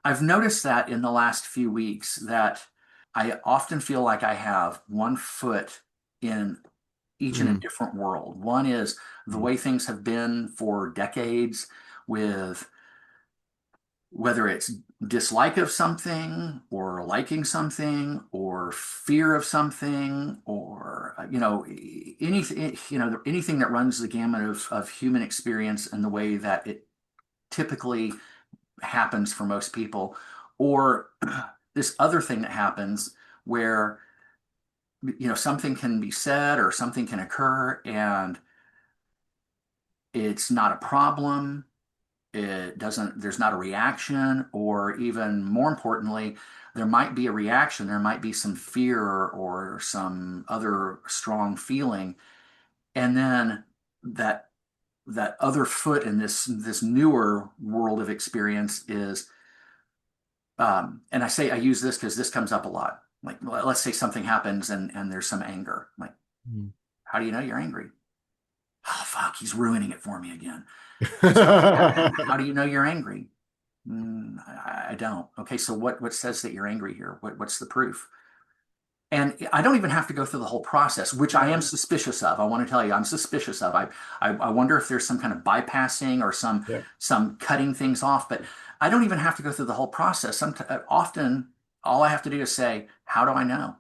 I've noticed that in the last few weeks that I often feel like I have one foot in each in a Mm, different world. One is the mm, way things have been for decades with whether it's dislike of something or liking something or fear of something or anything anything that runs the gamut of human experience and the way that it typically happens for most people, or this other thing that happens where something can be said or something can occur and it's not a problem. It doesn't, there's not a reaction, or even more importantly, there might be a reaction, there might be some fear or some other strong feeling. And then that that other foot in this newer world of experience is, and I say I use this because this comes up a lot. Like, let's say something happens and there's some anger. Like, mm. how do you know you're angry? Oh, fuck, he's ruining it for me again. Okay, so how do you know you're angry? I don't. Okay, so what says that you're angry here? What's the proof? And I don't even have to go through the whole process, which I am suspicious of. I want to tell you, I'm suspicious of. I wonder if there's some kind of bypassing or Yeah. some cutting things off, but I don't even have to go through the whole process. Often, all I have to do is say, "How do I know?"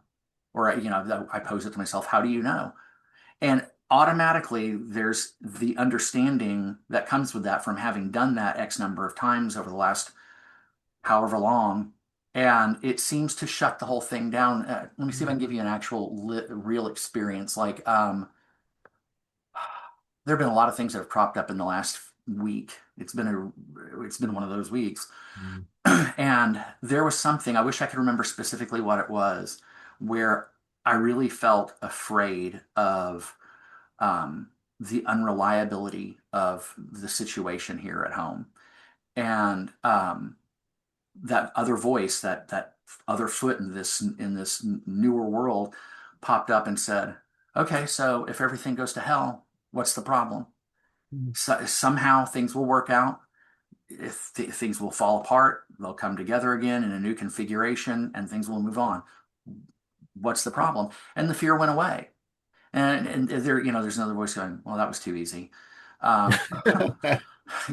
Or I pose it to myself, "How do you know?" And automatically, there's the understanding that comes with that from having done that X number of times over the last however long, and it seems to shut the whole thing down. Let me see if I can give you an actual real experience. Like, there have been a lot of things that have cropped up in the last week. It's been one of those weeks, Mm, and there was something I wish I could remember specifically what it was, where I really felt afraid of the unreliability of the situation here at home, and that other voice, that other foot in this newer world, popped up and said, "Okay, so if everything goes to hell, what's the problem? mm, Somehow things will work out. If things will fall apart, they'll come together again in a new configuration, and things will move on. What's the problem?" And the fear went away. And there, there's another voice going, "Well, that was too easy." Um,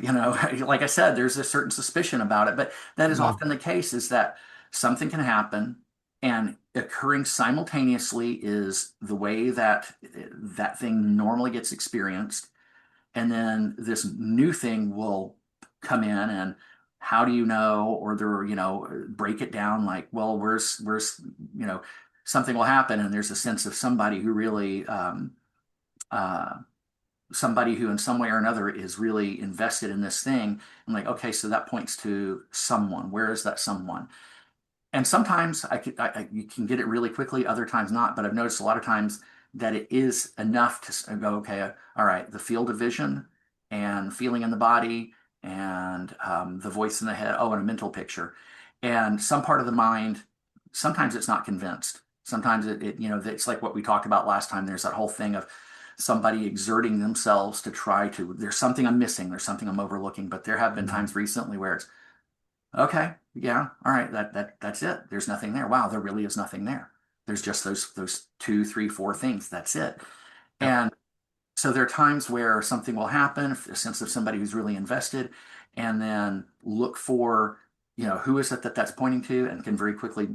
like I said, there's a certain suspicion about it, but that is yeah. often the case is that something can happen and occurring simultaneously is the way that that thing normally gets experienced. And then this new thing will come in and how do you know, or break it down like, well, you know, something will happen and there's a sense of somebody who really, uh, somebody who in some way or another is really invested in this thing. I'm like, okay, so that points to someone. Where is that someone? And sometimes you can get it really quickly, other times not. But I've noticed a lot of times that it is enough to go, okay, all right, the field of vision and feeling in the body and the voice in the head, oh, and a mental picture. And some part of the mind, sometimes it's not convinced. Sometimes it's like what we talked about last time. There's that whole thing of somebody exerting themselves to try to, there's something I'm missing, there's something I'm overlooking. But there have been Mm, times recently where it's, okay, yeah, all right, that's it. There's nothing there. Wow, there really is nothing there. There's just those two, three, four things. That's it. yeah. And so there are times where something will happen, a sense of somebody who's really invested, and then look for, who is it that's pointing to, and can very quickly,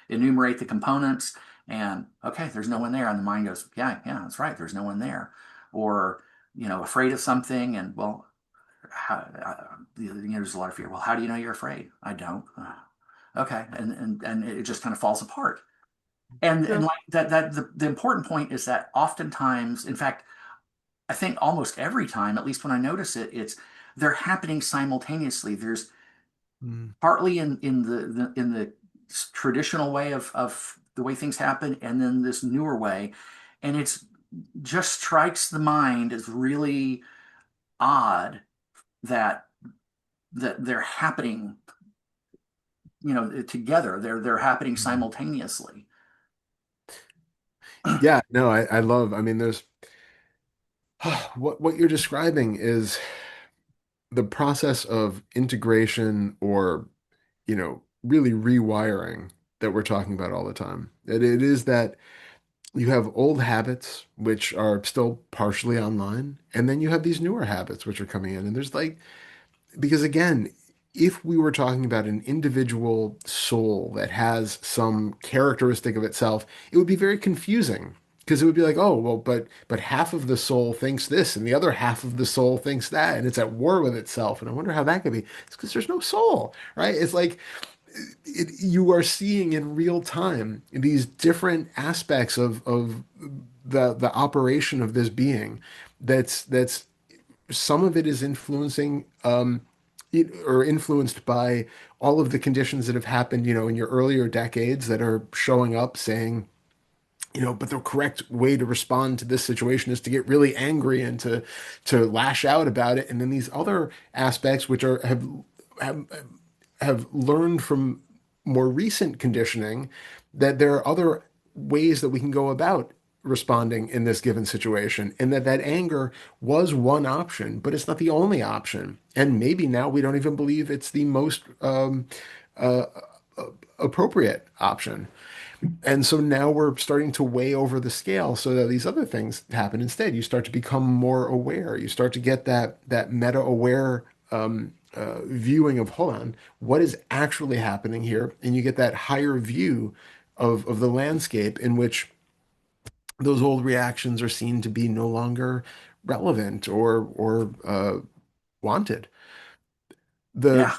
enumerate the components. And okay, there's no one there, and the mind goes, yeah, yeah, that's right. There's no one there, or afraid of something, and well, there's a lot of fear. Well, how do you know you're afraid? I don't. Okay, and it just kind of falls apart. And Yeah. like that the important point is that oftentimes, in fact, I think almost every time, at least when I notice it, it's they're happening simultaneously. There's Mm, partly in the traditional way of the way things happen, and then this newer way, and it's just strikes the mind as really odd that they're happening, together. They're happening mm. simultaneously. Yeah, no, I love, I mean, there's what you're describing is the process of integration or, really rewiring that we're talking about all the time. It is that you have old habits which are still partially online, and then you have these newer habits which are coming in. And there's like, because again, if we were talking about an individual soul that has some characteristic of itself, it would be very confusing because it would be like, oh, well, but half of the soul thinks this and the other half of the soul thinks that, and it's at war with itself. And I wonder how that could be. It's because there's no soul, right? It's like you are seeing in real time these different aspects of the operation of this being. That's some of it is influencing or influenced by all of the conditions that have happened, in your earlier decades that are showing up saying, but the correct way to respond to this situation is to get really angry and to lash out about it. And then these other aspects, which are have have learned from more recent conditioning that there are other ways that we can go about responding in this given situation, and that anger was one option, but it's not the only option. And maybe now we don't even believe it's the most uh, appropriate option. And so now we're starting to weigh over the scale so that these other things happen instead. You start to become more aware. You start to get that meta aware viewing of, hold on, what is actually happening here? And you get that higher view of the landscape in which those old reactions are seen to be no longer relevant or wanted. The Yeah.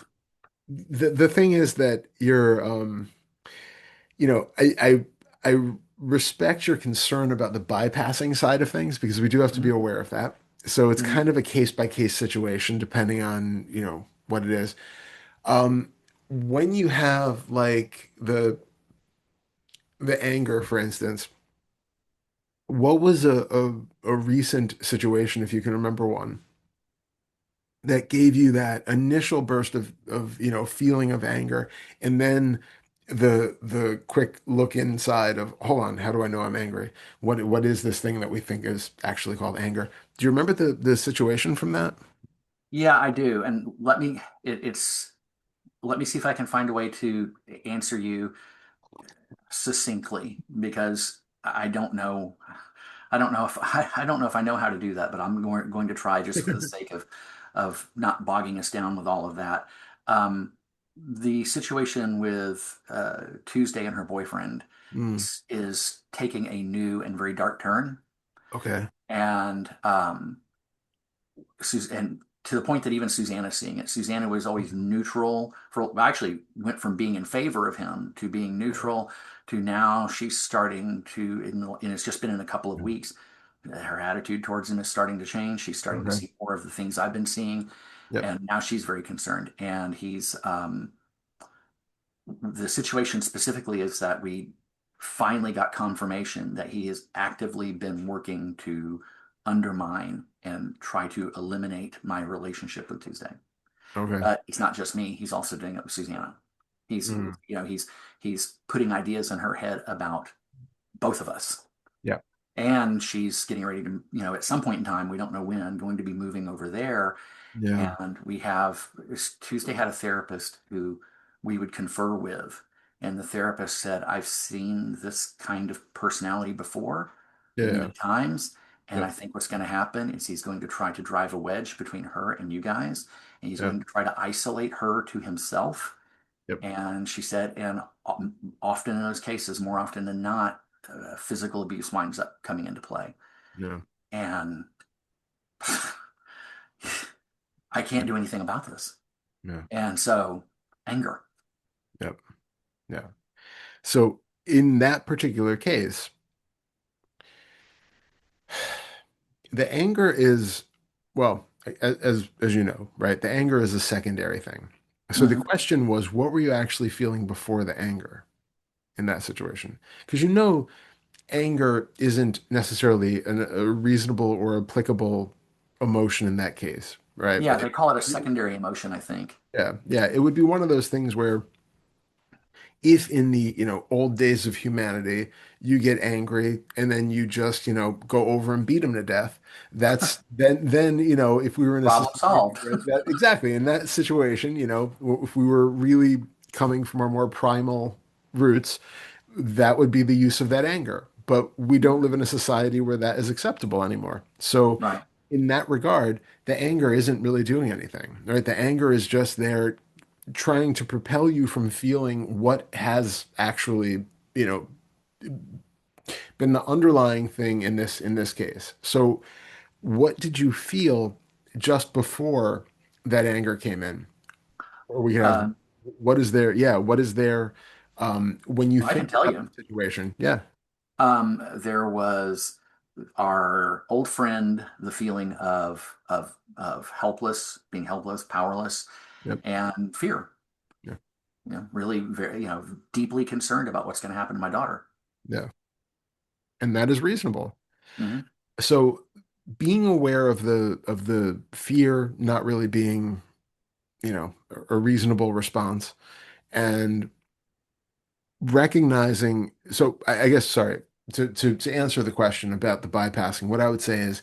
the thing is that you're I respect your concern about the bypassing side of things because we do have to be Mhm. aware of that. So it's Mhm. kind of a case by case situation depending on, what it is. Um, when you have like the anger, for instance, what was a recent situation, if you can remember one, that gave you that initial burst of feeling of anger, and then the quick look inside of, hold on, how do I know I'm angry? What is this thing that we think is actually called anger? Do you remember the situation from that? Yeah, I do. And let me see if I can find a way to answer you succinctly because I don't know if I don't know if I know how to do that, but I'm going to try just for the sake of not bogging us down with all of that. Um, the situation with Tuesday and her boyfriend Mm, is taking a new and very dark turn, okay. and and to the point that even Susanna's seeing it. Susanna was always neutral for actually went from being in favor of him to being neutral to now she's starting to, and it's just been in a couple of weeks. Her attitude towards him is starting to change. She's starting to Okay. see more of the things I've been seeing, Yep. and now she's very concerned. And the situation specifically is that we finally got confirmation that he has actively been working to undermine and try to eliminate my relationship with Tuesday. Okay. But it's not just me; he's also doing it with Susanna. He's Mm, he's putting ideas in her head about both of us, yeah. and she's getting ready to, at some point in time, we don't know when, going to be moving over there. Yeah. And we have Tuesday had a therapist who we would confer with, and the therapist said, I've seen this kind of personality before many Yeah. times. And I Yep. think what's going to happen is he's going to try to drive a wedge between her and you guys, and he's Yeah. going to try to isolate her to himself. Yep. And she said, and often in those cases, more often than not, physical abuse winds up coming into play. Yeah. And I can't do anything about this. Yeah. And so, anger. Yep. Yeah. So in that particular case, the anger is, well, as you know, right? The anger is a secondary thing. So the Mhm. question was, what were you actually feeling before the anger in that situation? Because anger isn't necessarily a reasonable or applicable emotion in that case, right? Yeah, they call it a secondary emotion, I think. Yeah, yeah, it would be one of those things where if in the, old days of humanity, you get angry and then you just, go over and beat them to death, then, if we were in a Problem society solved. where that, exactly, in that situation, if we were really coming from our more primal roots, that would be the use of that anger. But we don't live in a society where that is acceptable anymore. So Right. in that regard, the anger isn't really doing anything, right? The anger is just there trying to propel you from feeling what has actually, you know, been the underlying thing in this case. So what did you feel just before that anger came in? Or we could have Um, what is there, yeah, what is there when you I can think tell about you. the situation? Yeah. There was our old friend, the feeling of helpless, being helpless, powerless, Yep. and fear. Yeah. Really very, deeply concerned about what's going to happen to my daughter. Yeah. And that is reasonable. Hmm. So being aware of the fear not really being, a reasonable response, and recognizing, so I guess, sorry, to answer the question about the bypassing, what I would say is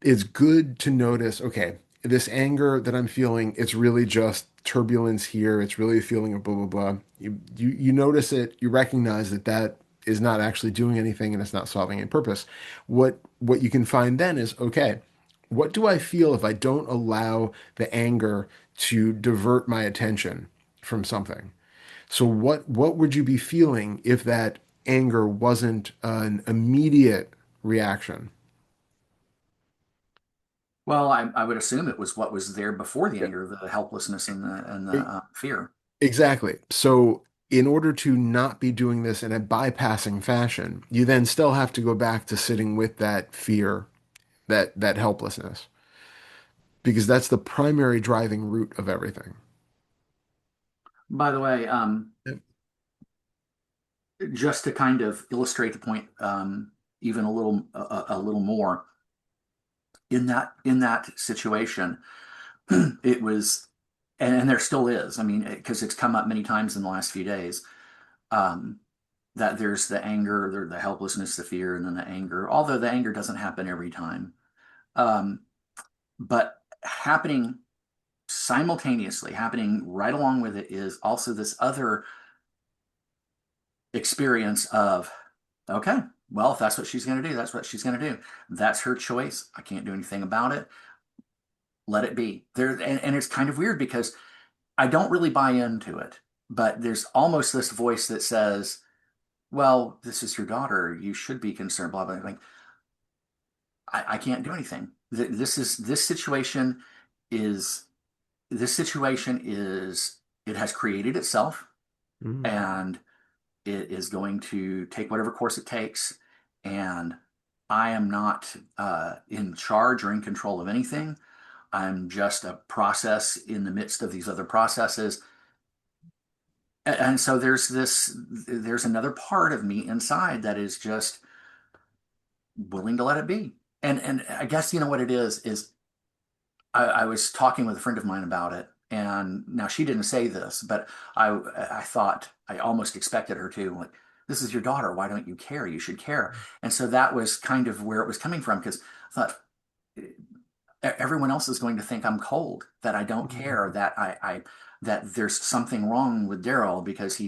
it's good to notice, okay, this anger that I'm feeling, it's really just turbulence here. It's really a feeling of blah, blah, blah. You notice it, you recognize that that is not actually doing anything and it's not solving any purpose. What you can find then is, okay, what do I feel if I don't allow the anger to divert my attention from something? So what would you be feeling if that anger wasn't an immediate reaction? Well, I would assume it was what was there before the anger, the helplessness and the Yeah. fear. Exactly. So, in order to not be doing this in a bypassing fashion, you then still have to go back to sitting with that fear, that helplessness, because that's the primary driving root of everything. By the way, Yep. just to kind of illustrate the point, even a little more in that situation, it was, and there still is. I mean, because it's come up many times in the last few days. Um, that there's the anger, the helplessness, the fear, and then the anger. Although the anger doesn't happen every time, um, but happening simultaneously, happening right along with it is also this other experience of, okay, well, if that's what she's going to do, that's what she's going to do. That's her choice. I can't do anything about it. Let it be. There, and it's kind of weird because I don't really buy into it, but there's almost this voice that says, well, this is your daughter. You should be concerned, blah, blah. Like, I can't do anything. This situation is it has created itself Mm, and it is going to take whatever course it takes. And I am not in charge or in control of anything. I'm just a process in the midst of these other processes. And so there's another part of me inside that is just willing to let it be. And I guess you know what it is I was talking with a friend of mine about it, and now she didn't say this, but I thought I almost expected her to like, this is your daughter. Why don't you care? You should care. And so that was kind of where it was coming from because I thought everyone else is going to think I'm cold, that I don't care, that there's something wrong with Darrell because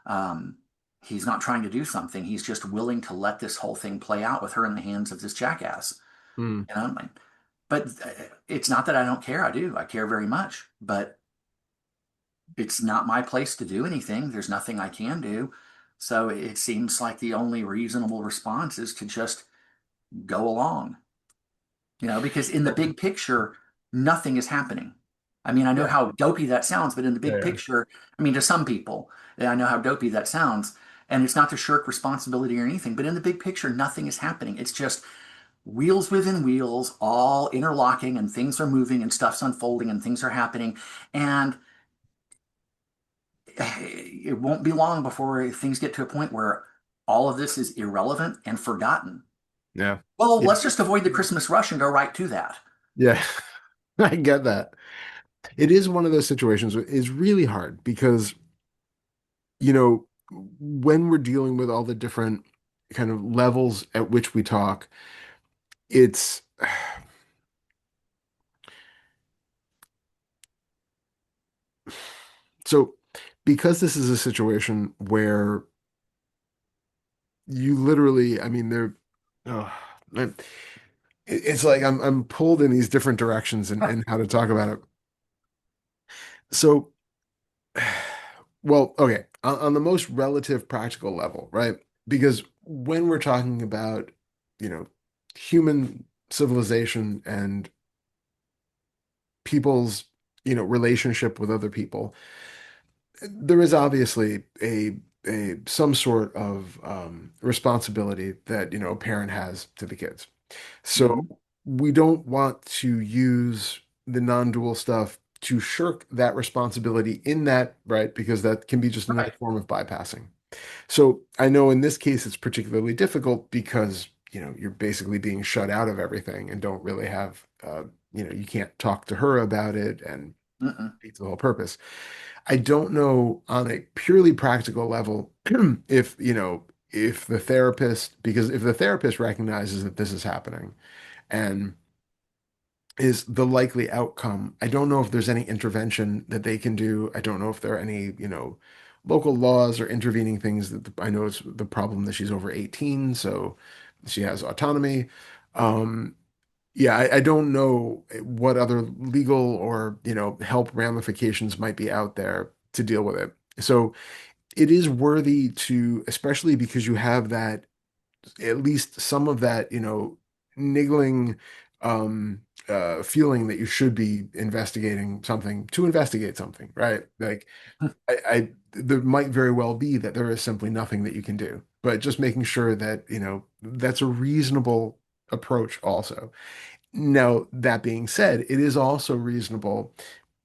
um, he's not trying to do something. He's just willing to let this whole thing play out with her in the hands of this jackass. mm, You know, but it's not that I don't care. I do. I care very much, but it's not my place to do anything. There's nothing I can do. So it seems like the only reasonable response is to just go along, because in the big picture, nothing is happening. I mean, I know yeah, how dopey that sounds, but in the yeah, big yeah. picture, I mean, to some people, I know how dopey that sounds. And it's not to shirk responsibility or anything, but in the big picture, nothing is happening. It's just wheels within wheels, all interlocking, and things are moving, and stuff's unfolding, and things are happening. And it won't be long before things get to a point where all of this is irrelevant and forgotten. Yeah. Well, It, let's just avoid the Christmas rush and go right to that. yeah, I get that. It is one of those situations where it's really hard because you know, when we're dealing with all the different kind of levels at which we talk, it's so because this is a situation where you literally, I mean, oh, it- it's like I'm pulled in these different directions and how to talk about it. So, well, okay, on the most relative practical level, right? Because when we're talking about, you know, human civilization and people's, relationship with other people, there is obviously a some sort of responsibility that, a parent has to the kids. So Hmm. we don't want to use the non-dual stuff to shirk that responsibility in that, right? Because that can be just another Right. form of bypassing. So I know in this case it's particularly difficult because, you're basically being shut out of everything and don't really have, you can't talk to her about it and Mm-mm. defeats the whole purpose. I don't know on a purely practical level if, if the therapist, because if the therapist recognizes that this is happening and is the likely outcome. I don't know if there's any intervention that they can do. I don't know if there are any, local laws or intervening things that I know it's the problem that she's over 18, so she has autonomy. Um, yeah, I don't know what other legal or, help ramifications might be out there to deal with it. So it is worthy to, especially because you have that at least some of that, niggling feeling that you should be investigating something to investigate something, right? Like there might very well be that there is simply nothing that you can do, but just making sure that, that's a reasonable approach also. Now, that being said, it is also reasonable,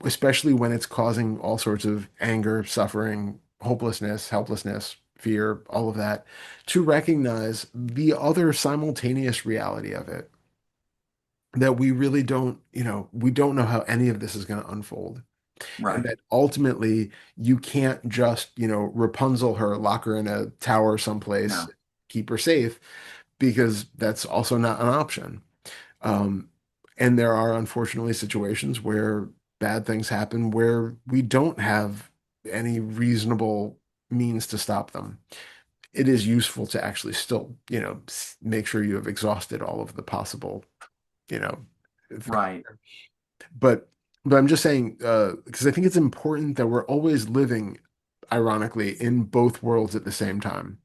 especially when it's causing all sorts of anger, suffering, hopelessness, helplessness, fear, all of that, to recognize the other simultaneous reality of it, that we really don't, we don't know how any of this is going to unfold. And Right. that ultimately you can't just, Rapunzel her, lock her in a tower someplace, No. keep her safe, because that's also not an option. Um, and there are unfortunately situations where bad things happen where we don't have any reasonable means to stop them. It is useful to actually still, make sure you have exhausted all of the possible, you know, things. Right. But but I'm just saying, because I think it's important that we're always living, ironically, in both worlds at the same time.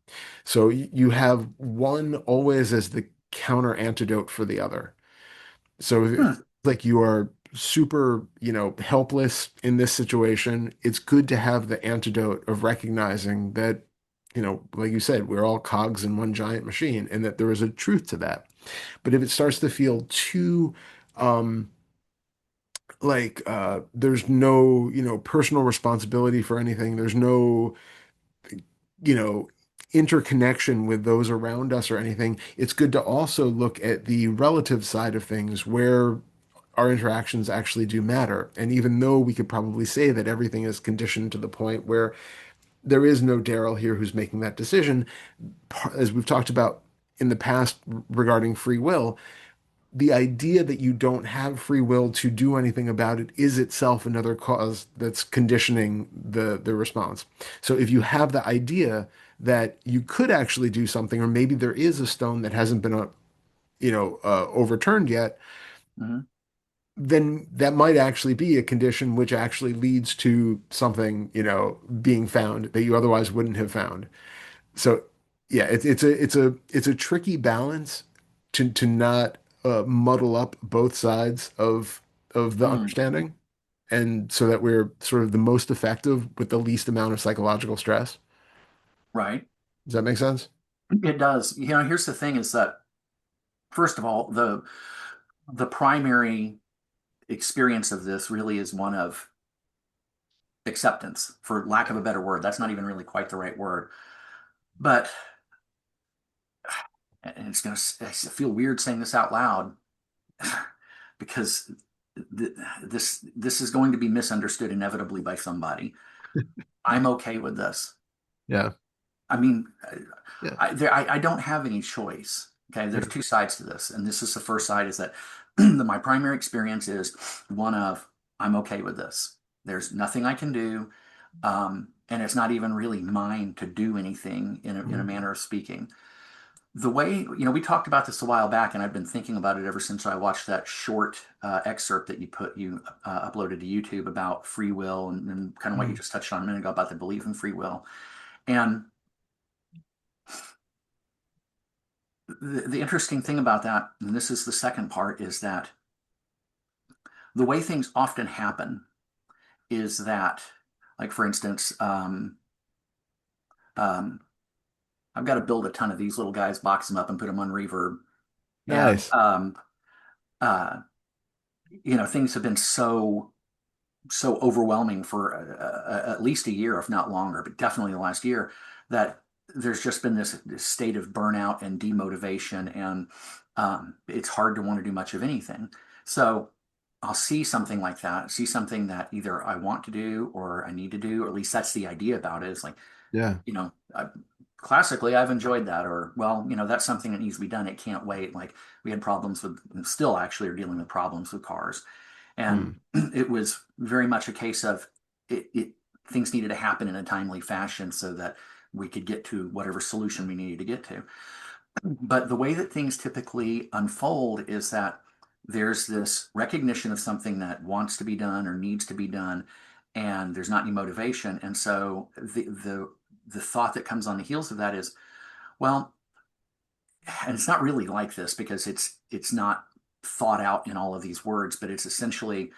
So you have one always as the counter antidote for the other. So if Hmm. like you are super, helpless in this situation, it's good to have the antidote of recognizing that, like you said, we're all cogs in one giant machine and that there is a truth to that. But if it starts to feel too um like there's no, personal responsibility for anything, there's no, you know, interconnection with those around us or anything, it's good to also look at the relative side of things where our interactions actually do matter. And even though we could probably say that everything is conditioned to the point where there is no Darrell here who's making that decision, as we've talked about in the past regarding free will, the idea that you don't have free will to do anything about it is itself another cause that's conditioning the response. So if you have the idea that you could actually do something, or maybe there is a stone that hasn't been, overturned yet, Hmm. then that might actually be a condition which actually leads to something, being found that you otherwise wouldn't have found. So yeah, it's a tricky balance to not muddle up both sides of the Mm. understanding, and so that we're sort of the most effective with the least amount of psychological stress. Right. Does that make sense? It does. Here's the thing is that first of all, the primary experience of this really is one of acceptance, for lack of a better word. That's not even really quite the right word. But and it's going to feel weird saying this out loud because this is going to be misunderstood inevitably by somebody. I'm okay with this. Yeah. I mean, Yeah. I don't have any choice. Okay, there's Yeah. two sides to this, and this is the first side is that my primary experience is one of I'm okay with this. There's nothing I can do, and it's not even really mine to do anything in a Mhm. manner of speaking. The way, we talked about this a while back, and I've been thinking about it ever since I watched that short excerpt that you uploaded to YouTube about free will and kind of what you Mhm. just touched on a minute ago about the belief in free will. And the interesting thing about that, and this is the second part, is that the way things often happen is that, like for instance, um, I've got to build a ton of these little guys, box them up, and put them on reverb. And Nice. uh, things have been so overwhelming for at least a year, if not longer, but definitely the last year, that there's just been this state of burnout and demotivation, and it's hard to want to do much of anything. So I'll see something like that, see something that either I want to do or I need to do, or at least that's the idea about it. It's like, Yeah. you know, classically, I've enjoyed that, or, well, that's something that needs to be done. It can't wait. Like we had problems with, still actually are dealing with problems with cars. And Mm. it was very much a case of it things needed to happen in a timely fashion so that we could get to whatever solution we needed to get to. But the way that things typically unfold is that there's this recognition of something that wants to be done or needs to be done, and there's not any motivation. And so the thought that comes on the heels of that is, well, and it's not really like this because it's not thought out in all of these words, but it's essentially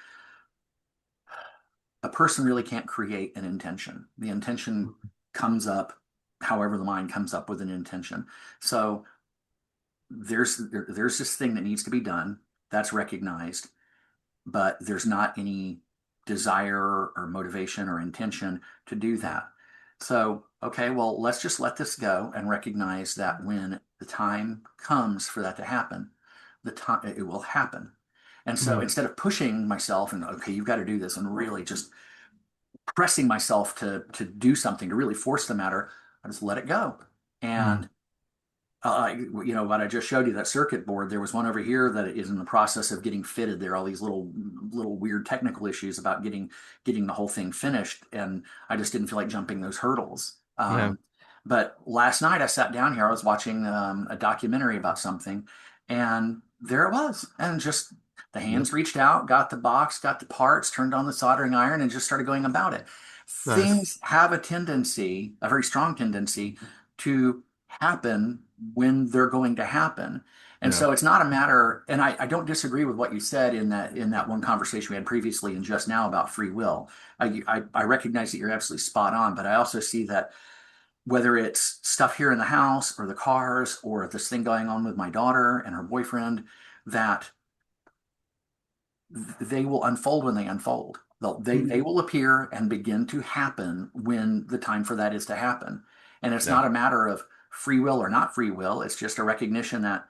a person really can't create an intention. The intention comes up however the mind comes up with an intention. So there's this thing that needs to be done that's recognized, but there's not any desire or motivation or intention to do that. So, okay, well, let's just let this go and recognize that when the time comes for that to happen, the time it will happen. And so Mm. instead of pushing myself and, okay, you've got to do this, and really just pressing myself to do something to really force the matter, I just let it go. Mm. And what I just showed you, that circuit board, there was one over here that is in the process of getting fitted. There are all these little weird technical issues about getting the whole thing finished, and I just didn't feel like jumping those hurdles. Yeah. But last night I sat down here, I was watching a documentary about something, and there it was, and just the Yep. hands reached out, got the box, got the parts, turned on the soldering iron, and just started going about it. Nice. Things have a tendency, a very strong tendency, to happen when they're going to happen. And Yeah. so it's not a matter, and I don't disagree with what you said in that one conversation we had previously and just now about free will. I recognize that you're absolutely spot on, but I also see that whether it's stuff here in the house or the cars or this thing going on with my daughter and her boyfriend, that they will unfold when they unfold. They Mm. will appear and begin to happen when the time for that is to happen. And it's Yeah. not a matter of free will or not free will. It's just a recognition that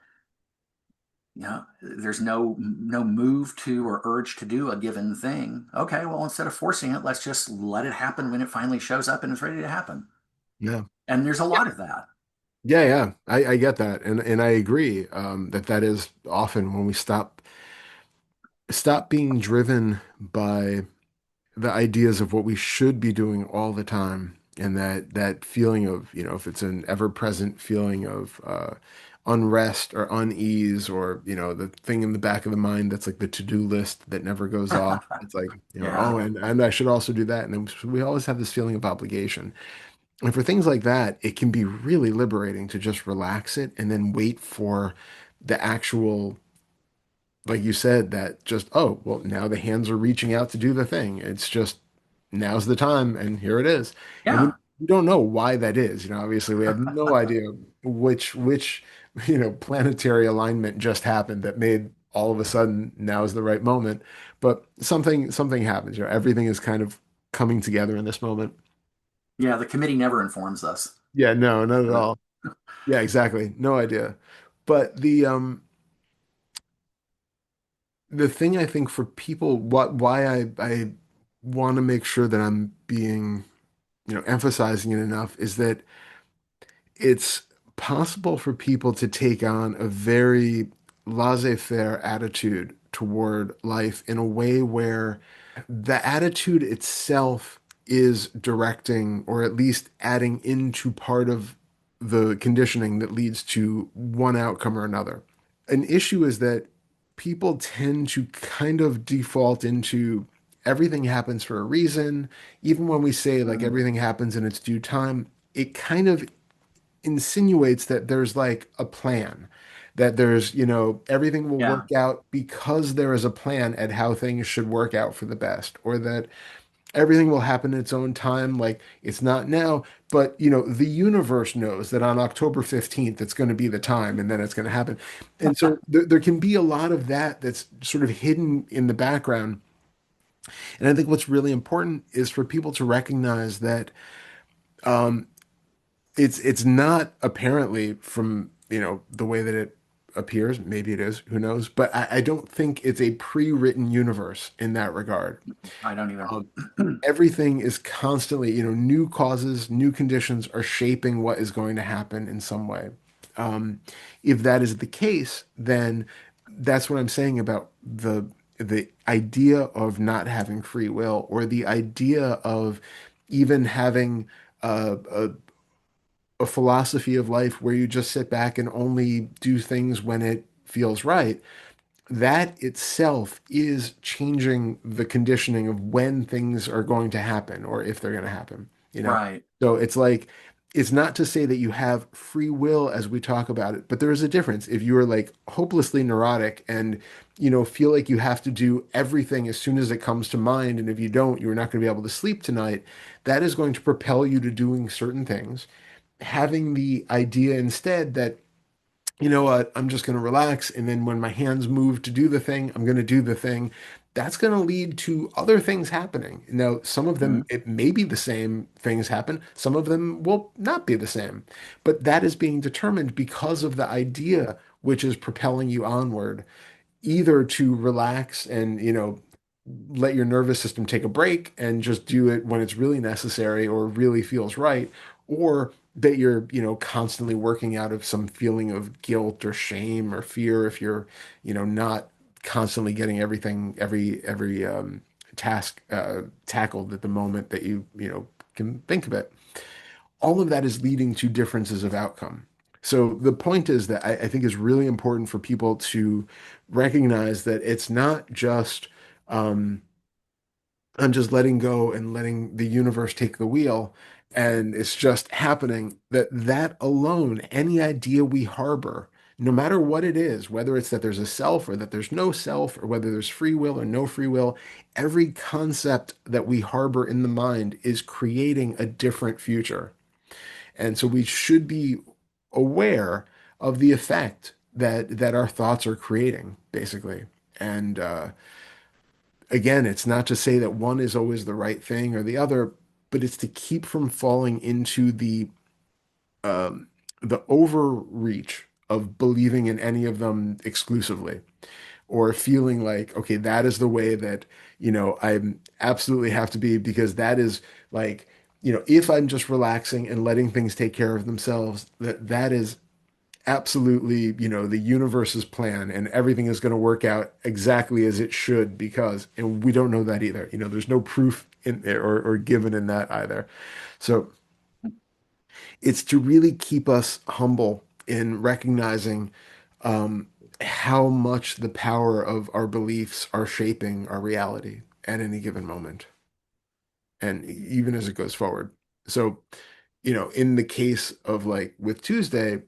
there's no move to or urge to do a given thing. Okay, well, instead of forcing it, let's just let it happen when it finally shows up and is ready to happen. Yeah. And there's a lot of that. Yeah, yeah, I get that, and I agree that that is often when we stop being driven by the ideas of what we should be doing all the time, and that feeling of, if it's an ever-present feeling of unrest or unease, or the thing in the back of the mind that's like the to-do list that never goes off. It's like, Yeah. oh, and I should also do that, and then we always have this feeling of obligation. And for things like that, it can be really liberating to just relax it and then wait for the actual, like you said, that just, oh, well, now the hands are reaching out to do the thing. It's just now's the time and here it is. And we, Yeah. we don't know why that is. Obviously we have no idea which, planetary alignment just happened that made all of a sudden now is the right moment. But something happens. Everything is kind of coming together in this moment. Yeah. The committee never informs us. Yeah, no, not at all. Yeah, exactly. No idea. But the thing I think for people, why I want to make sure that I'm being emphasizing it enough, is that it's possible for people to take on a very laissez-faire attitude toward life in a way where the attitude itself is directing or at least adding into part of the conditioning that leads to one outcome or another. An issue is that people tend to kind of default into everything happens for a reason. Even when we say like Mm, everything happens in its due time, it kind of insinuates that there's like a plan, that there's, everything will yeah. work out because there is a plan at how things should work out for the best, or that everything will happen in its own time. Like it's not now, but the universe knows that on October 15th, it's going to be the time and then it's going to happen. And so there can be a lot of that that's sort of hidden in the background. And I think what's really important is for people to recognize that it's not apparently from the way that it appears. Maybe it is, who knows? But I don't think it's a pre-written universe in that regard. I don't either. Um, Everything is constantly, new causes, new conditions are shaping what is going to happen in some way. Um, if that is the case, then that's what I'm saying about the idea of not having free will, or the idea of even having a philosophy of life where you just sit back and only do things when it feels right. That itself is changing the conditioning of when things are going to happen or if they're going to happen. Right. So it's like, it's not to say that you have free will as we talk about it, but there is a difference. If you are like hopelessly neurotic and, feel like you have to do everything as soon as it comes to mind, and if you don't, you're not going to be able to sleep tonight, that is going to propel you to doing certain things. Having the idea instead that, you know what, I'm just going to relax. And then when my hands move to do the thing, I'm going to do the thing. That's going to lead to other things happening. Now, some of them, Mhm. it may be the same things happen. Some of them will not be the same. But that is being determined because of the idea which is propelling you onward, either to relax and, let your nervous system take a break and just do it when it's really necessary or really feels right, or that you're, constantly working out of some feeling of guilt or shame or fear if you're, not constantly getting everything, every task tackled at the moment that you can think of it. All of that is leading to differences of outcome. So the point is that I think is really important for people to recognize that it's not just um, I'm just letting go and letting the universe take the wheel, and it's just happening. That alone, any idea we harbor, no matter what it is, whether it's that there's a self or that there's no self, or whether there's free will or no free will, every concept that we harbor in the mind is creating a different future. And so we should be aware of the effect that our thoughts are creating, basically. And again, it's not to say that one is always the right thing or the other, but it's to keep from falling into um, the overreach of believing in any of them exclusively, or feeling like, okay, that is the way that, I absolutely have to be, because that is like, if I'm just relaxing and letting things take care of themselves, that is absolutely, the universe's plan and everything is going to work out exactly as it should, because, and we don't know that either. There's no proof in there, or given in that either. So it's to really keep us humble in recognizing um, how much the power of our beliefs are shaping our reality at any given moment, and even as it goes forward. So, in the case of like with Tuesday,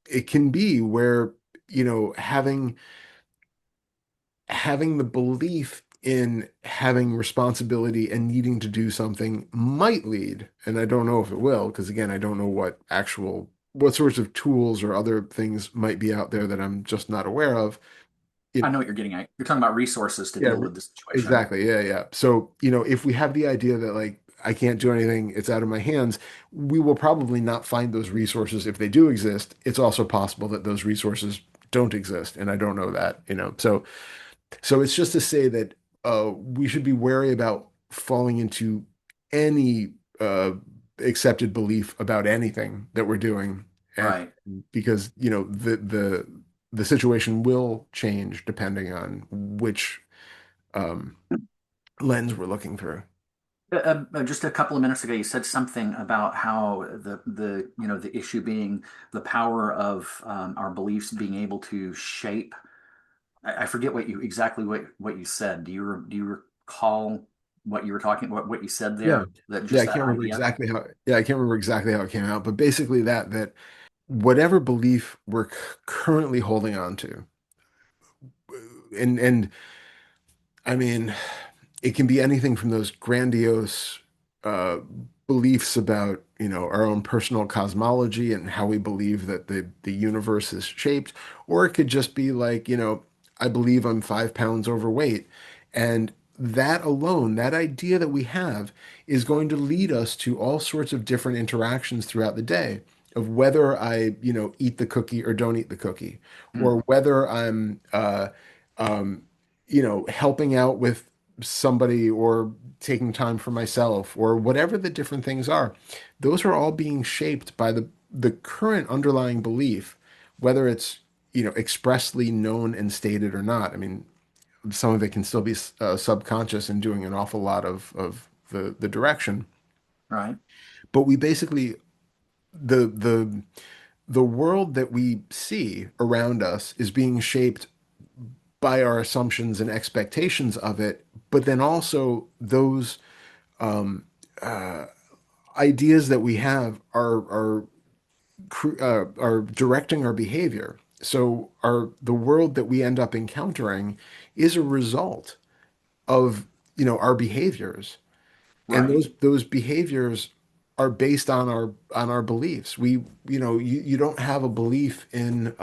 it can be where, having the belief in having responsibility and needing to do something might lead, and I don't know if it will, because again, I don't know what sorts of tools or other things might be out there that I'm just not aware of. I It, know what you're getting at. You're talking about resources to yeah, deal with the situation. exactly. Yeah, yeah. So, if we have the idea that like I can't do anything, it's out of my hands, we will probably not find those resources if they do exist. It's also possible that those resources don't exist, and I don't know that. So it's just to say that we should be wary about falling into any uh, accepted belief about anything that we're doing, and Right. because the situation will change depending on which um, lens we're looking through. Just a couple of minutes ago, you said something about how the issue being the power of our beliefs being able to shape. I forget what you said. Do you recall what you were talking what you said Yeah. there? That Yeah, just that idea. I can't remember exactly how it came out, but basically that whatever belief we're currently holding on to, and I mean, it can be anything from those grandiose uh, beliefs about, our own personal cosmology and how we believe that the universe is shaped, or it could just be like, I believe I'm 5 pounds overweight. And that alone, that idea that we have, is going to lead us to all sorts of different interactions throughout the day of whether I, eat the cookie or don't eat the cookie, Hmm. or whether I'm um, helping out with somebody or taking time for myself or whatever the different things are. Those are all being shaped by the current underlying belief, whether it's, expressly known and stated or not. I mean, some of it can still be subconscious and doing an awful lot of the direction. Right. But we basically the world that we see around us is being shaped by our assumptions and expectations of it, but then also those um, uh, ideas that we have are directing our behavior. So the world that we end up encountering is a result of our behaviors, and Right. those behaviors are based on our beliefs. You don't have a belief in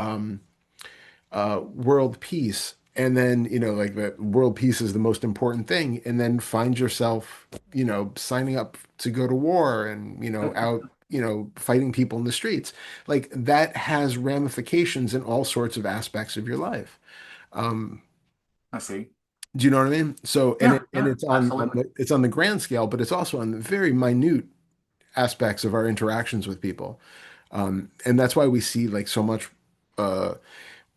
world peace, and then like that world peace is the most important thing, and then find yourself signing up to go to war and out fighting people in the streets. Like that has ramifications in all sorts of aspects of your life. um I see. do you know what I mean? So Yeah. and Yeah. it's Absolutely. it's on the grand scale, but it's also on the very minute aspects of our interactions with people. And that's why we see like so much uh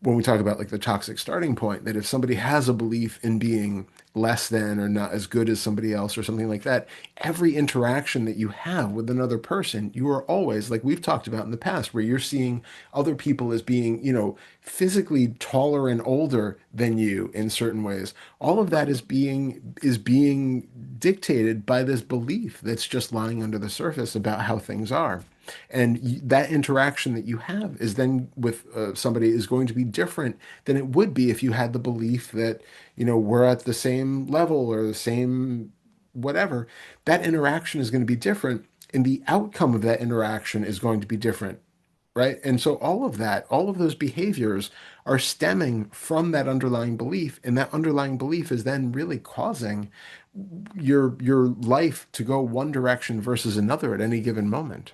when we talk about like the toxic starting point, that if somebody has a belief in being less than or not as good as somebody else or something like that, every interaction that you have with another person, you are always, like we've talked about in the past, where you're seeing other people as being, physically taller and older than you in certain ways. All of that is being dictated by this belief that's just lying under the surface about how things are. And that interaction that you have is then with somebody is going to be different than it would be if you had the belief that, we're at the same level or the same whatever. That interaction is going to be different, and the outcome of that interaction is going to be different, right? And so all of that, all of those behaviors are stemming from that underlying belief, and that underlying belief is then really causing your life to go one direction versus another at any given moment.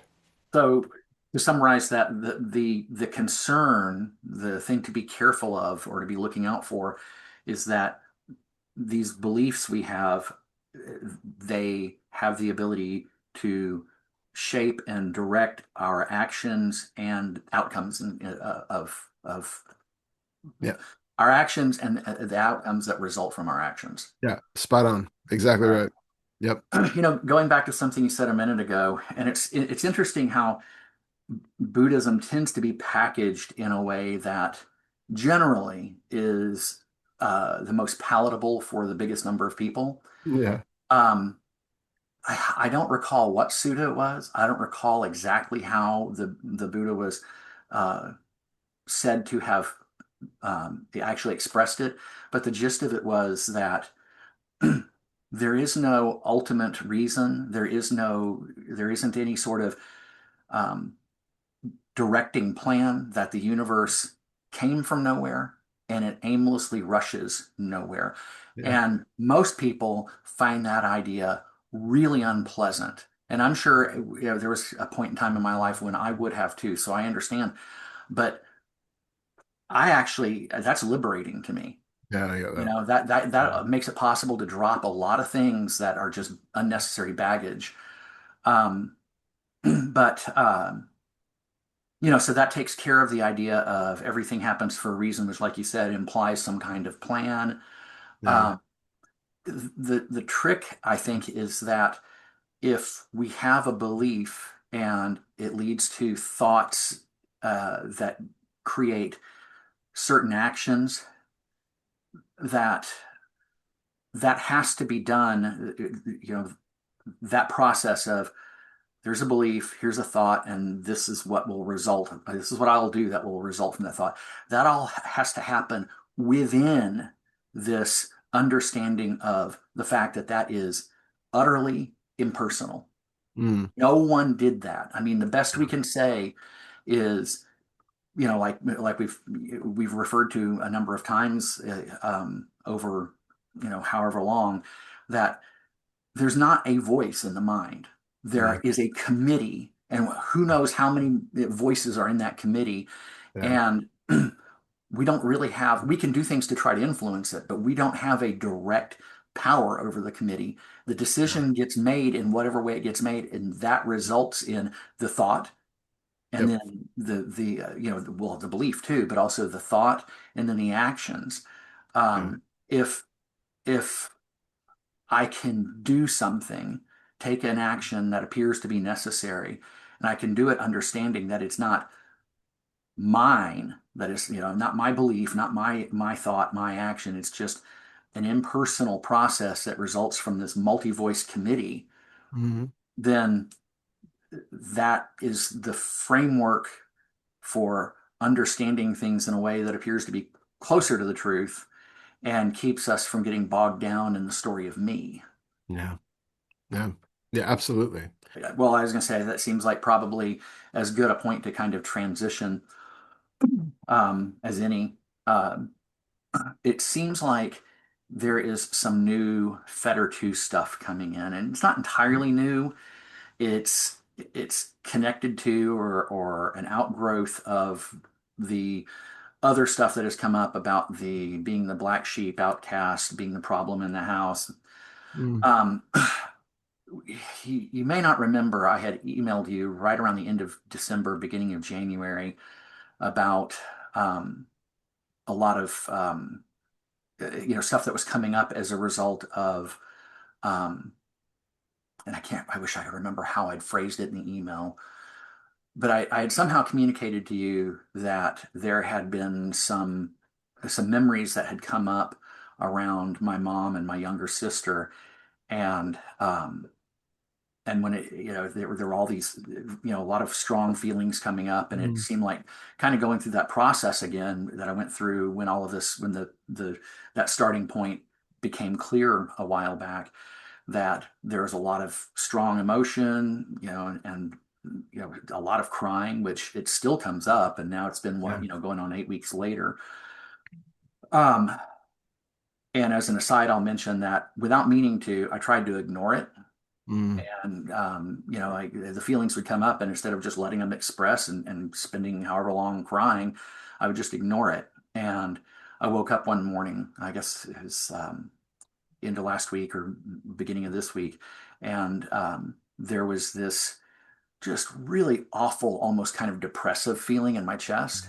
So to summarize that, the concern, the thing to be careful of or to be looking out for, is that these beliefs we have, they have the ability to shape and direct our actions and outcomes of Yeah. our actions and the outcomes that result from our actions. Yeah, spot on. Exactly Right. right. Yep. Going back to something you said a minute ago, and it's interesting how Buddhism tends to be packaged in a way that generally is the most palatable for the biggest number of people. Yeah. Um, I don't recall what sutta it was. I don't recall exactly how the Buddha was uh, said to have actually expressed it, but the gist of it was that there is no ultimate reason. There isn't any sort of um, directing plan, that the universe came from nowhere and it aimlessly rushes nowhere. Yeah. And most people find that idea really unpleasant. And I'm sure there was a point in time in my life when I would have too. So I understand. But that's liberating to me. Yeah, I get that. That makes it possible to drop a lot of things that are just unnecessary baggage. Um, but so that takes care of the idea of everything happens for a reason, which, like you said, implies some kind of plan. Yeah. Um, the trick, I think, is that if we have a belief and it leads to thoughts that create certain actions, that that has to be done. That process of there's a belief, here's a thought, and this is what will result. This is what I'll do that will result from that thought. That all has to happen within this understanding of the fact that that is utterly impersonal. Mm. No one did that. I mean, the best we can say is, like we've referred to a number of times over, however long, that there's not a voice in the mind. Yeah. There is a committee, and who knows how many voices are in that committee. Yeah. And we don't really have, we can do things to try to influence it, but we don't have a direct power over the committee. The Yeah. decision gets made in whatever way it gets made, and that results in the thought, and Yep. then the belief too, but also the thought, and then the actions. Yeah. If if I can do something, take an action that appears to be necessary, and I can do it understanding that it's not mine, that is, not my belief, not my thought, my action. It's just an impersonal process that results from this multi-voice committee. Hmm. Then that is the framework for understanding things in a way that appears to be closer to the truth and keeps us from getting bogged down in the story of me. Yeah. Yeah. Yeah. Absolutely. Well, I was going to say that seems like probably as good a point to kind of transition as any. Um, it seems like there is some new Fetter 2 stuff coming in, and it's not entirely new. It's connected to or an outgrowth of the other stuff that has come up about the being the black sheep, outcast, being the problem in the house. Mm. Um, you may not remember, I had emailed you right around the end of December, beginning of January, about um, a lot of stuff that was coming up as a result of, um, and I wish I could remember how I'd phrased it in the email, but I had somehow communicated to you that there had been some memories that had come up around my mom and my younger sister, and when there were all these, a lot of strong feelings coming up, and it Mm. seemed like kind of going through that process again that I went through when all of this, when the that starting point became clear a while back, that there was a lot of strong emotion, and a lot of crying, which it still comes up, and now it's been Yeah. going on 8 weeks later. Um, and as an aside, I'll mention that without meaning to, I tried to ignore it. Mm. And the feelings would come up, and instead of just letting them express and spending however long crying, I would just ignore it. And I woke up one morning, I guess it was into last week or beginning of this week, and there was this just really awful, almost kind of depressive feeling in my chest.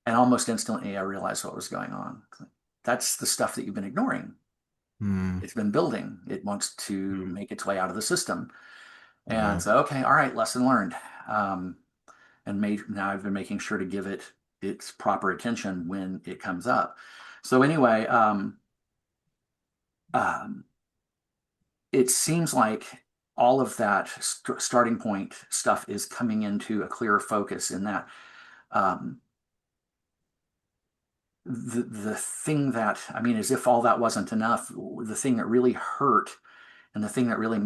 And almost instantly, I realized what was going on. That's the stuff that you've been ignoring. Mm. It's been building. It wants to Mm. make its way out of the system. And Yeah. so, okay, all right, lesson learned. Um, now I've been making sure to give it its proper attention when it comes up. So anyway, um, it seems like all of that starting point stuff is coming into a clearer focus in that um, the thing that, I mean, as if all that wasn't enough, the thing that really hurt and the thing that really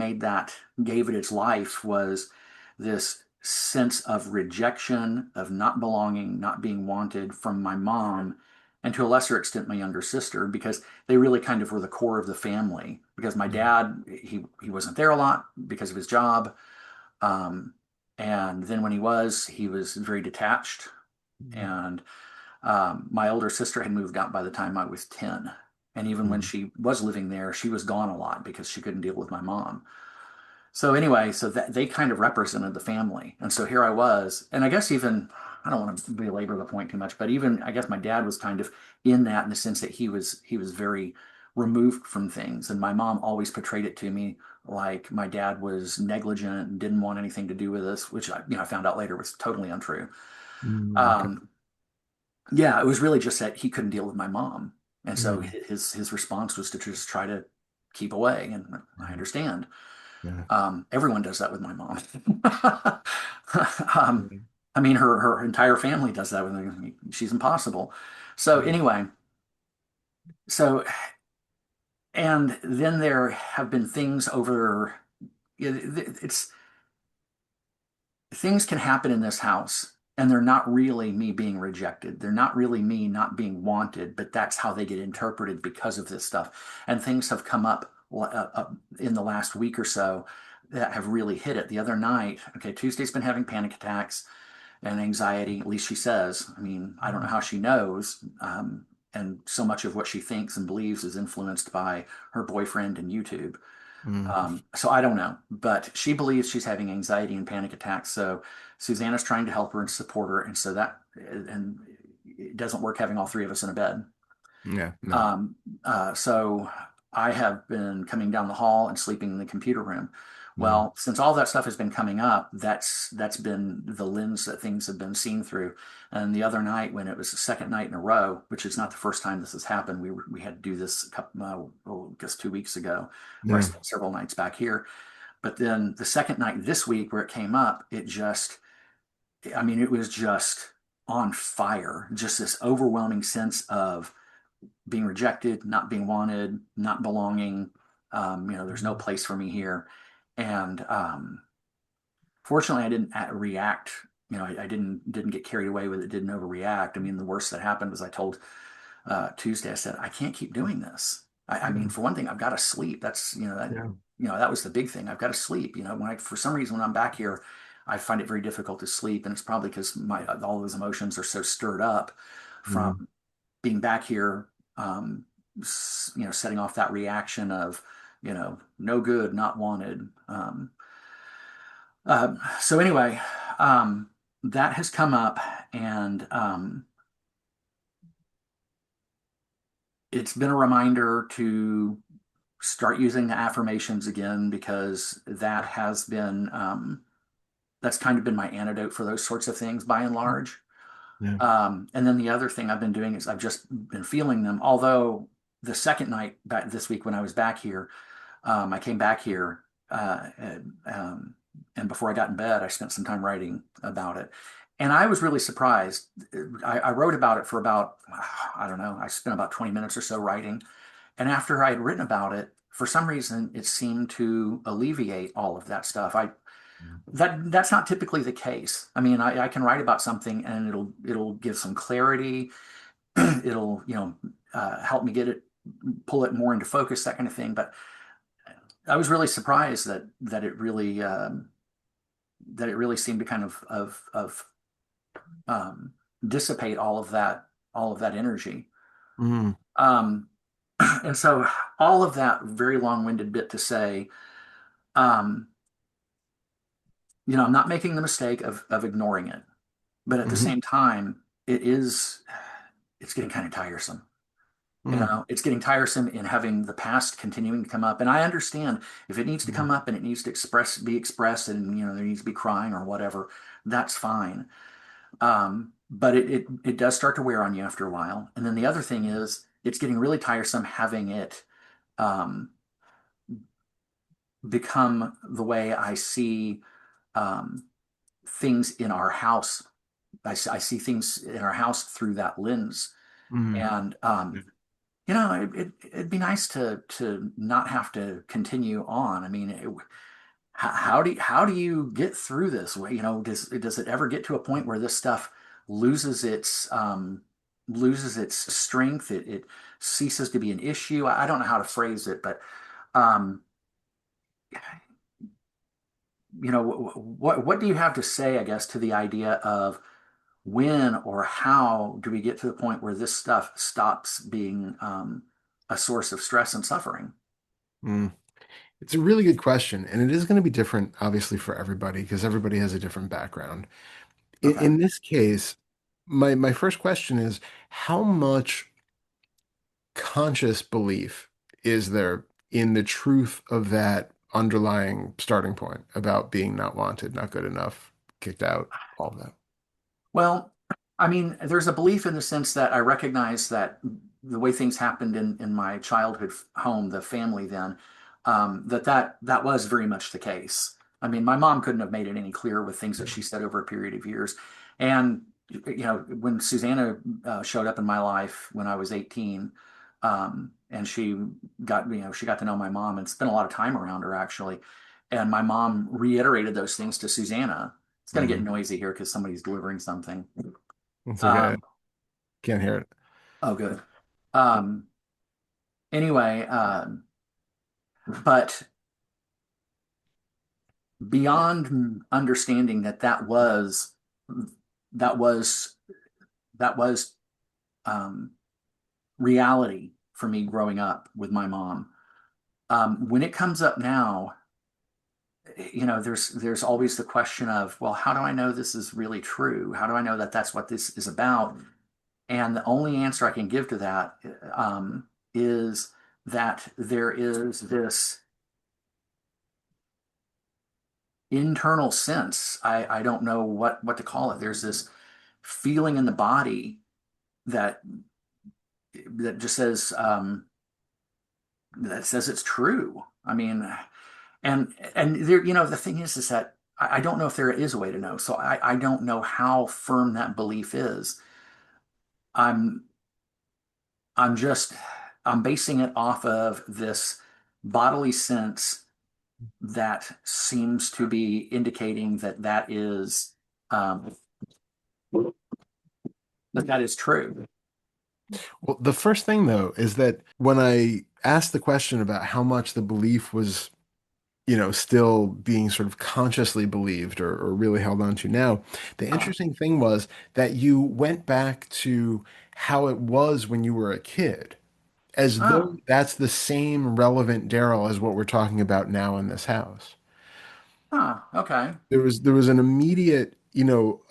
gave it its life was this sense of rejection, of not belonging, not being wanted from my mom, and to a lesser extent, my younger sister, because they really kind of were the core of the family. Because my Mm. dad, he wasn't there a lot because of his job. Um, and then when he was very detached. Mm. And my older sister had moved out by the time I was 10. And even when Mm. she was living there, she was gone a lot because she couldn't deal with my mom. So anyway, so that they kind of represented the family. And so here I was, and I guess even I don't want to belabor the point too much, but even I guess my dad was kind of in that in the sense that he was very removed from things. And my mom always portrayed it to me like my dad was negligent and didn't want anything to do with us, which I found out later was totally untrue. Okay. Um, yeah, it was really just that he couldn't deal with my mom. And so Mm. his response was to just try to keep away. And I Mhm. understand. Yeah. Everyone does that with my mom. um, Mhm. I mean, her entire family does that with me. She's impossible. So Mhm. anyway, so and then there have been things over. It's things can happen in this house, and they're not really me being rejected. They're not really me not being wanted, but that's how they get interpreted because of this stuff. And things have come up in the last week or so that have really hit it. The other night, okay, Tuesday's been having panic attacks and anxiety, at least she says. I mean, I don't know how she knows. And so much of what she thinks and believes is influenced by her boyfriend and YouTube. Mhm. So I don't know, but she believes she's having anxiety and panic attacks. So Susanna's trying to help her and support her, and so that and it doesn't work having all three of us in a bed. Yeah. No. Um, so I have been coming down the hall and sleeping in the computer room. Mm. Well, since all that stuff has been coming up, that's been the lens that things have been seen through. And the other night, when it was the second night in a row, which is not the first time this has happened, we had to do this a couple, I guess 2 weeks ago, where I Yeah. spent several nights back here. But then the second night this week, where it came up, I mean, it was just on fire. Just this overwhelming sense of being rejected, not being wanted, not belonging. There's no Mhm. place for me here. And fortunately, I didn't react. I didn't get carried away with it. Didn't overreact. I mean, the worst that happened was I told Tuesday. I said I can't keep doing this. I mean, Mhm. for one thing, I've got to sleep. That's Yeah. that was the big thing. I've got to sleep. For some reason when I'm back here, I find it very difficult to sleep, and it's probably because my all those emotions are so stirred up Mm. from being back here, setting off that reaction of, no good, not wanted. So anyway, that has come up, and it's been a reminder to start using the affirmations again because that's kind of been my antidote for those sorts of things by and large. Yeah. And then the other thing I've been doing is I've just been feeling them. Although the second night back this week when I was back here, I came back here, and before I got in bed, I spent some time writing about it. And I was really surprised. I wrote about it for about, I don't know, I spent about 20 minutes or so writing. And after I had written about it, for some reason, it seemed to alleviate all of that stuff. That's not typically the case. I mean, I can write about something and it'll give some clarity. It'll, help me pull it more into focus, that kind of thing. But I was really surprised that it really seemed to kind of dissipate all of that energy. Mm. Um, and so all of that very long-winded bit to say, um, I'm not making the mistake of ignoring it, but at the Mhm. same time, it's getting kind of tiresome. Mm. It's getting tiresome in having the past continuing to come up. And I understand if it needs to Mm. come up and it needs to be expressed and, there needs to be crying or whatever, that's fine. But it does start to wear on you after a while. And then the other thing is it's getting really tiresome having it um, become the way I see um, things in our house. I see things in our house through that lens. Mm. And Yeah. it'd be nice to not have to continue on. I mean, how do you get through this? Does it ever get to a point where this stuff loses its loses its strength? It ceases to be an issue. I don't know how to phrase it, but um, what do you have to say, I guess, to the idea of when or how do we get to the point where this stuff stops being a source of stress and suffering? Mm. It's a really good question, and it is going to be different, obviously, for everybody because everybody has a different background. Okay. In this case, my first question is, how much conscious belief is there in the truth of that underlying starting point about being not wanted, not good enough, kicked out, all of that? Well, I mean, there's a belief in the sense that I recognize that the way things happened in my childhood home, the family then, that was very much the case. I mean, my mom couldn't have made it any clearer with things that she said over a period of years. And, when Susanna showed up in my life when I was 18, and she got to know my mom and spent a lot of time around her actually. And my mom reiterated those things to Susanna. It's going to get Hmm. noisy here because somebody's delivering something. It's okay. Um, Can't hear it. oh, good. Um, anyway, but beyond understanding that was that was um, reality for me growing up with my mom. When it comes up now, there's always the question of, well, how do I know this is really true? How do I know that that's what this is about? And the only answer I can give to that is that there is this internal sense. I don't know what to call it. There's this feeling in the body that just says it's true. I mean, and there, the thing is that I don't know if there is a way to know. So I don't know how firm that belief is. I'm I'm just I'm basing it off of this bodily sense that seems to be indicating um, that is true. Well, the first thing though is that when I asked the question about how much the belief was, still being sort of consciously believed or really held on to now, the Uh, interesting thing was that you went back to how it was when you were a kid, as though oh, that's the same relevant Darrell as what we're talking about now in this house. okay, There was an immediate,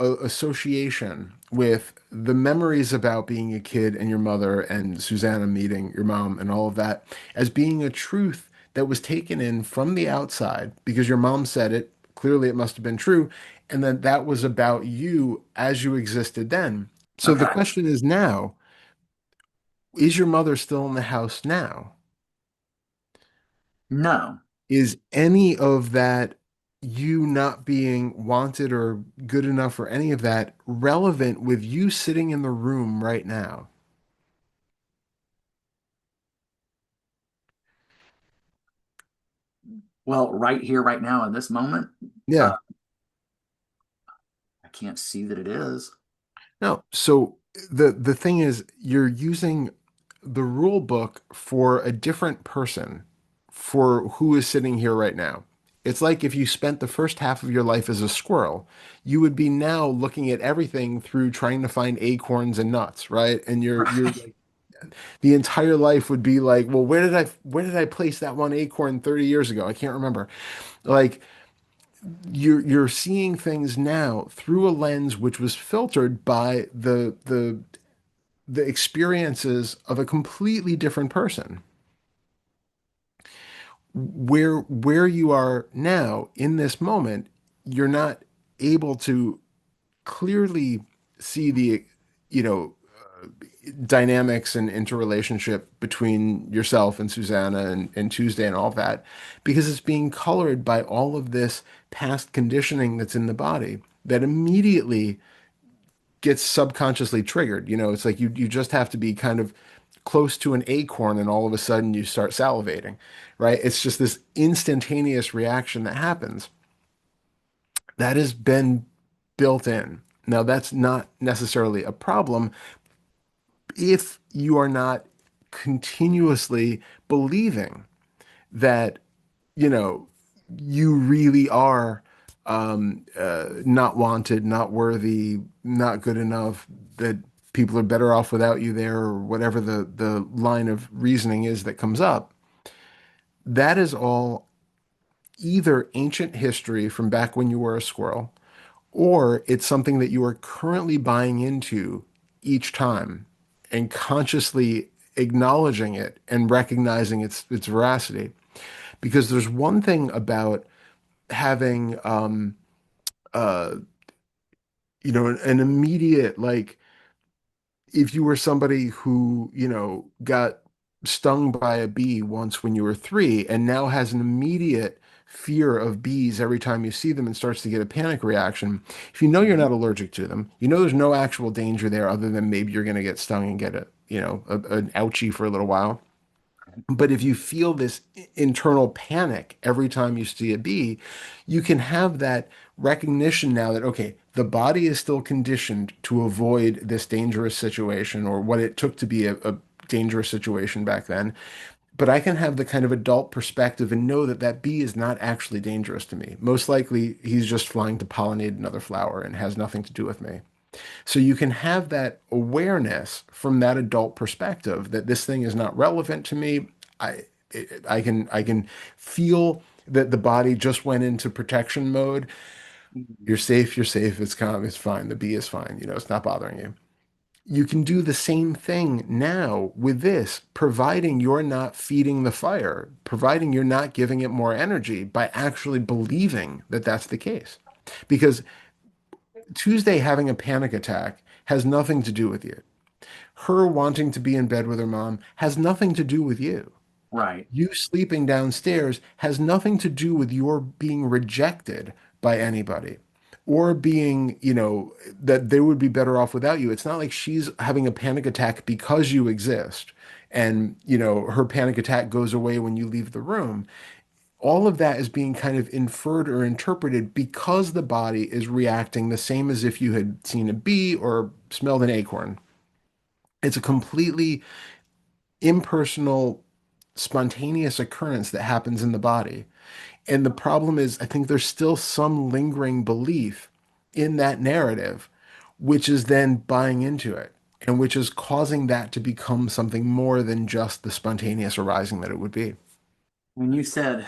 association with the memories about being a kid and your mother and Susanna meeting your mom and all of that as being a truth that was taken in from the outside because your mom said it. Clearly, it must have been true, and then that was about you as you existed then. So the okay. question is now, is your mother still in the house now? No. Is any of that you not being wanted or good enough or any of that relevant with you sitting in the room right now? Well, right here, right now, in this moment, uh, Yeah. I can't see that it is. No. So the thing is you're using the rule book for a different person for who is sitting here right now. It's like if you spent the first half of your life as a squirrel, you would be now looking at everything through trying to find acorns and nuts, right? And you're Right. the entire life would be like, well, where did I place that one acorn 30 years ago? I can't remember. Like you're seeing things now through a lens which was filtered by the experiences of a completely different person. Where you are now in this moment, you're not able to clearly see the, you know, dynamics and interrelationship between yourself and Susanna and Tuesday and all that, because it's being colored by all of this past conditioning that's in the body that immediately gets subconsciously triggered. It's like you just have to be kind of close to an acorn and all of a sudden you start salivating, right? It's just this instantaneous reaction that happens that has been built in. Now, that's not necessarily a problem if you are not continuously believing that, you know, you really are not wanted, not worthy, not good enough, that people are better off without you there, or whatever the line of reasoning is that comes up, that is all either ancient history from back when you were a squirrel, or it's something that you are currently buying into each time and consciously acknowledging it and recognizing its veracity. Because there's one thing about having uh an immediate, like, if you were somebody who, got stung by a bee once when you were 3 and now has an immediate fear of bees every time you see them and starts to get a panic reaction, if you know you're Mhm. not allergic to them, you know there's no actual danger there other than maybe you're going to get stung and get an ouchie for a little while. But if you feel this internal panic every time you see a bee, you can have that recognition now that, okay, the body is still conditioned to avoid this dangerous situation or what it took to be a dangerous situation back then. But I can have the kind of adult perspective and know that that bee is not actually dangerous to me. Most likely, he's just flying to pollinate another flower and has nothing to do with me. So you can have that awareness from that adult perspective that this thing is not relevant to me. I I can feel that the body just went into protection mode. Mhm. You're safe, you're safe, it's calm, it's fine. The bee is fine, it's not bothering you. You can do the same thing now with this, providing you're not feeding the fire, providing you're not giving it more energy by actually believing that that's the case. Because Tuesday having a panic attack has nothing to do with you. Her wanting to be in bed with her mom has nothing to do with you. Right. You sleeping downstairs has nothing to do with your being rejected by anybody or being, that they would be better off without you. It's not like she's having a panic attack because you exist and, her panic attack goes away when you leave the room. All of that is being kind of inferred or interpreted because the body is reacting the same as if you had seen a bee or smelled an acorn. It's a completely impersonal, spontaneous occurrence that happens in the body. And the problem is, I think there's still some lingering belief in that narrative, which is then buying into it and which is causing that to become something more than just the spontaneous arising that it would be. When you said,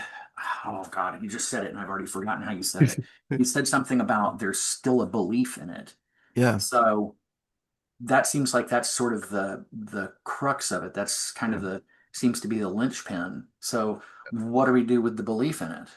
oh God, you just said it and I've already forgotten how you said it. You said something about there's still a belief in it. Yeah. So that seems like that's sort of the crux of it. That's kind of the seems to be the linchpin. So what do we do with the belief in it?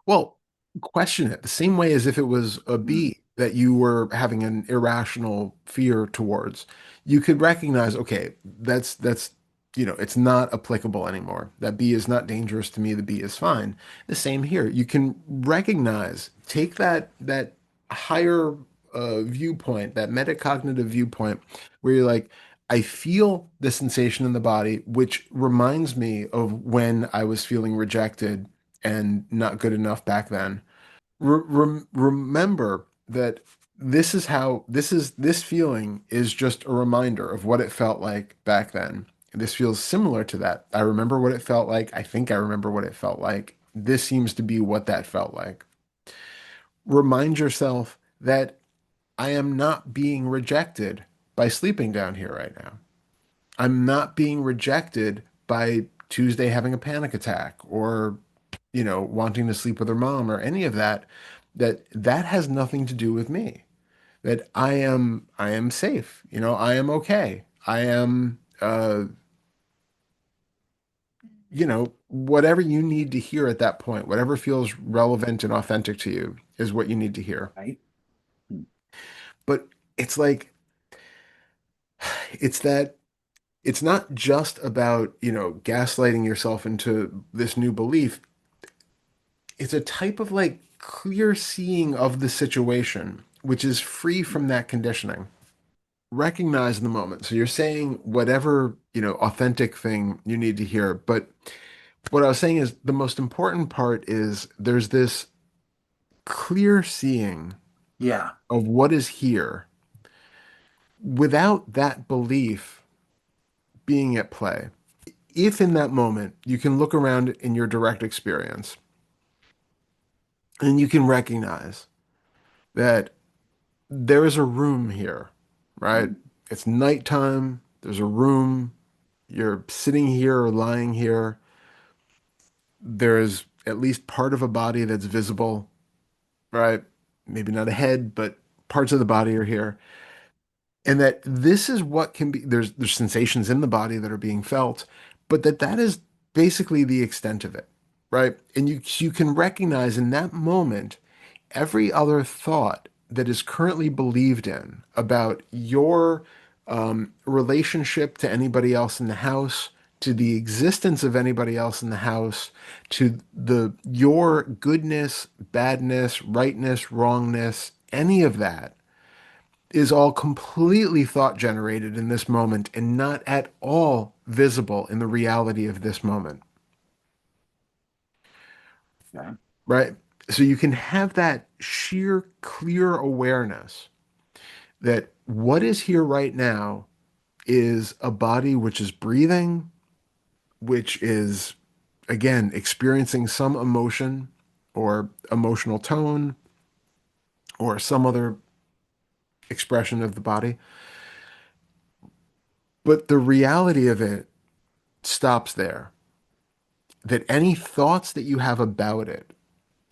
Well, question it the same way as if it was a Mm, bee that you were having an irrational fear towards. You could recognize, okay, it's not applicable anymore. That bee is not dangerous to me. The bee is fine. The same here. You can recognize, take that higher viewpoint, that metacognitive viewpoint, where you're like, I feel the sensation in the body, which reminds me of when I was feeling rejected and not good enough back then. Remember that this feeling is just a reminder of what it felt like back then. This feels similar to that. I remember what it felt like. I think I remember what it felt like. This seems to be what that felt like. Remind yourself that I am not being rejected by sleeping down here right now. I'm not being rejected by Tuesday having a panic attack or, wanting to sleep with her mom or any of that, that has nothing to do with me. That I am safe. I am okay. I am, whatever you need to hear at that point, whatever feels relevant and authentic to you is what you need to hear. right? But it's like, it's that it's not just about, gaslighting yourself into this new belief. It's a type of like clear seeing of the situation, which is free from that conditioning. Recognize the moment. So you're saying whatever, authentic thing you need to hear. But what I was saying is the most important part is there's this clear seeing Yeah. of what is here without that belief being at play. If in that moment you can look around in your direct experience and you can recognize that there is a room here, right? Mm, It's nighttime. There's a room. You're sitting here or lying here. There's at least part of a body that's visible, right? Maybe not a head, but parts of the body are here. And that this is what can be, there's sensations in the body that are being felt, but that is basically the extent of it, right? And you can recognize in that moment every other thought that is currently believed in about your relationship to anybody else in the house, to the existence of anybody else in the house, to the your goodness, badness, rightness, wrongness, any of that is all completely thought generated in this moment and not at all visible in the reality of this moment, Okay. right? So you can have that sheer clear awareness that what is here right now is a body which is breathing, which is, again, experiencing some emotion or emotional tone or some other expression of the body. But the reality of it stops there. That any thoughts that you have about it,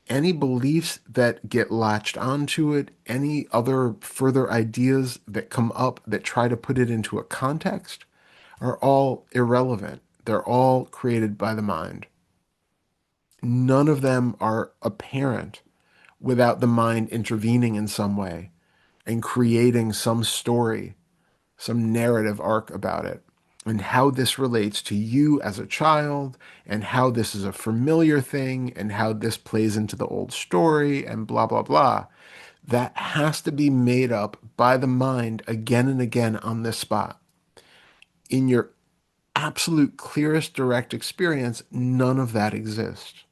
any beliefs that get latched onto it, any other further ideas that come up that try to put it into a context are all irrelevant. They're all created by the mind. None of them are apparent without the mind intervening in some way and creating some story, some narrative arc about it, and how this relates to you as a child, and how this is a familiar thing, and how this plays into the old story, and blah, blah, blah. That has to be made up by the mind again and again on this spot. In your absolute clearest direct experience, none of that exists.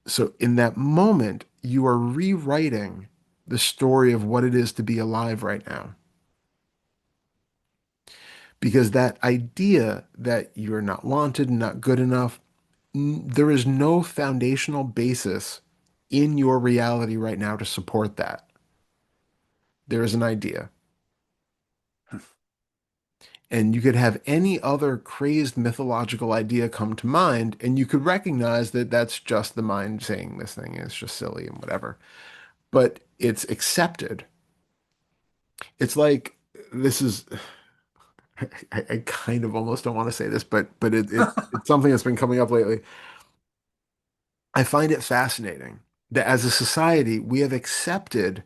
So in that moment, you are rewriting the story of what it is to be alive right now. Because that idea that you're not wanted, not good enough, there is no foundational basis in your reality right now to support that. There is an idea. And you could have any other crazed mythological idea come to mind, and you could recognize that that's just the mind saying this thing is just silly and whatever. But it's accepted. It's like this is I kind of almost don't want to say this, but it's something that's been coming up lately. I find it fascinating that as a society, we have accepted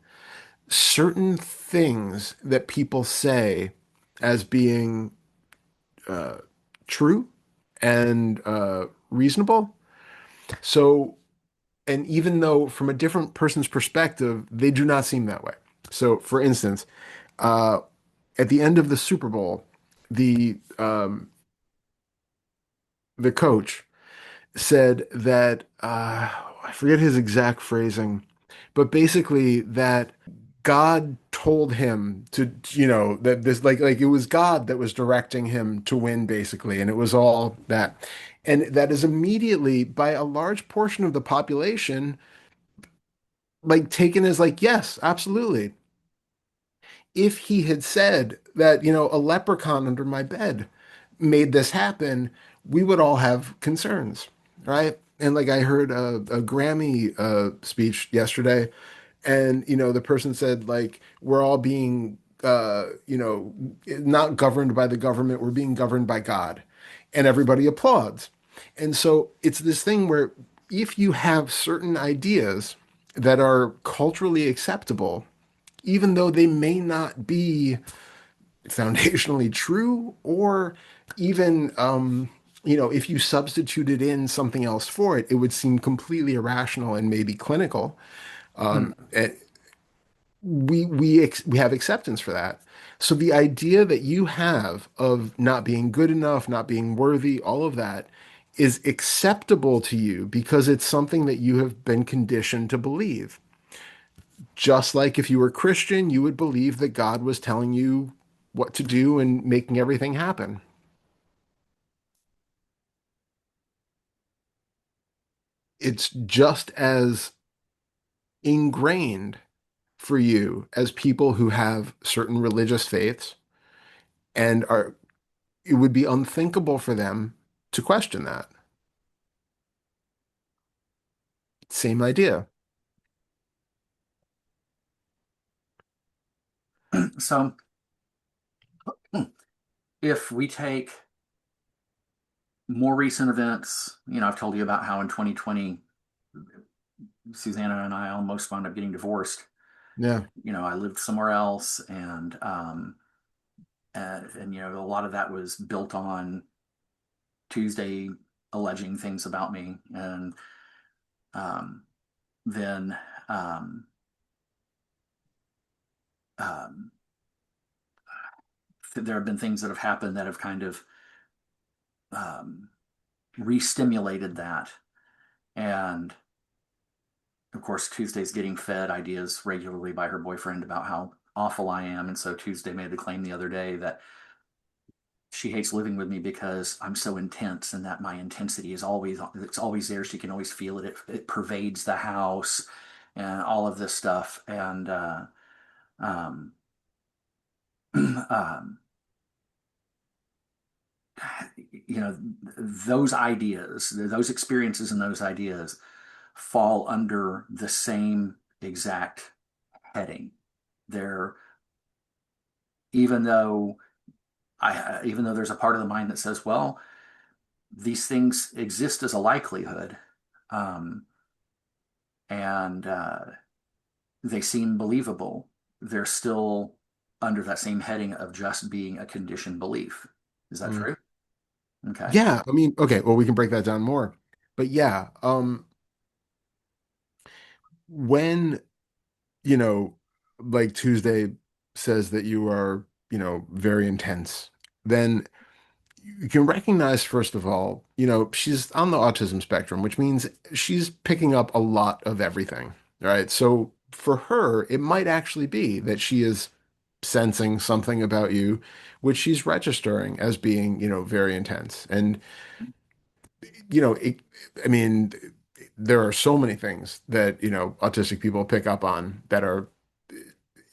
certain things that people say as being uh, true and reasonable. So, and even though from a different person's perspective, they do not seem that way. So, for instance, uh, at the end of the Super Bowl, the coach said that I forget his exact phrasing, but basically that God told him to, that this like it was God that was directing him to win basically, and it was all that. And that is immediately by a large portion of the population like taken as like, yes, absolutely. If he had said that, a leprechaun under my bed made this happen, we would all have concerns, right? And like I heard a Grammy speech yesterday, and the person said like we're all being not governed by the government, we're being governed by God, and everybody applauds. And so it's this thing where if you have certain ideas that are culturally acceptable, even though they may not be foundationally true, or even if you substituted in something else for it, it would seem completely irrational and maybe clinical. Hmm. And we have acceptance for that. So the idea that you have of not being good enough, not being worthy, all of that is acceptable to you because it's something that you have been conditioned to believe. Just like if you were Christian, you would believe that God was telling you what to do and making everything happen. It's just as ingrained for you as people who have certain religious faiths and are, it would be unthinkable for them to question that. Same idea. So if we take more recent events, I've told you about how in 2020, Susanna and I almost wound up getting divorced. Yeah. I lived somewhere else, and a lot of that was built on Tuesday alleging things about me, and um, then um, um, there have been things that have happened that have kind of um, re-stimulated that. And of course, Tuesday's getting fed ideas regularly by her boyfriend about how awful I am. And so Tuesday made the claim the other day that she hates living with me because I'm so intense and that my intensity is always there. She can always feel it. It pervades the house and all of this stuff. And um, um, you know, those ideas, those experiences and those ideas fall under the same exact heading. They're even though even though there's a part of the mind that says, well, these things exist as a likelihood, um, and they seem believable, they're still under that same heading of just being a conditioned belief. Is that Mm. true? Okay. Yeah, I mean, okay, well, we can break that down more. But yeah, when, you know, like Tuesday says that you are, very intense, then you can recognize, first of all, she's on the autism spectrum, which means she's picking up a lot of everything, right? So for her, it might actually be that she is sensing something about you, which she's registering as being, very intense. And, you know, it, I mean, there are so many things that, autistic people pick up on that are,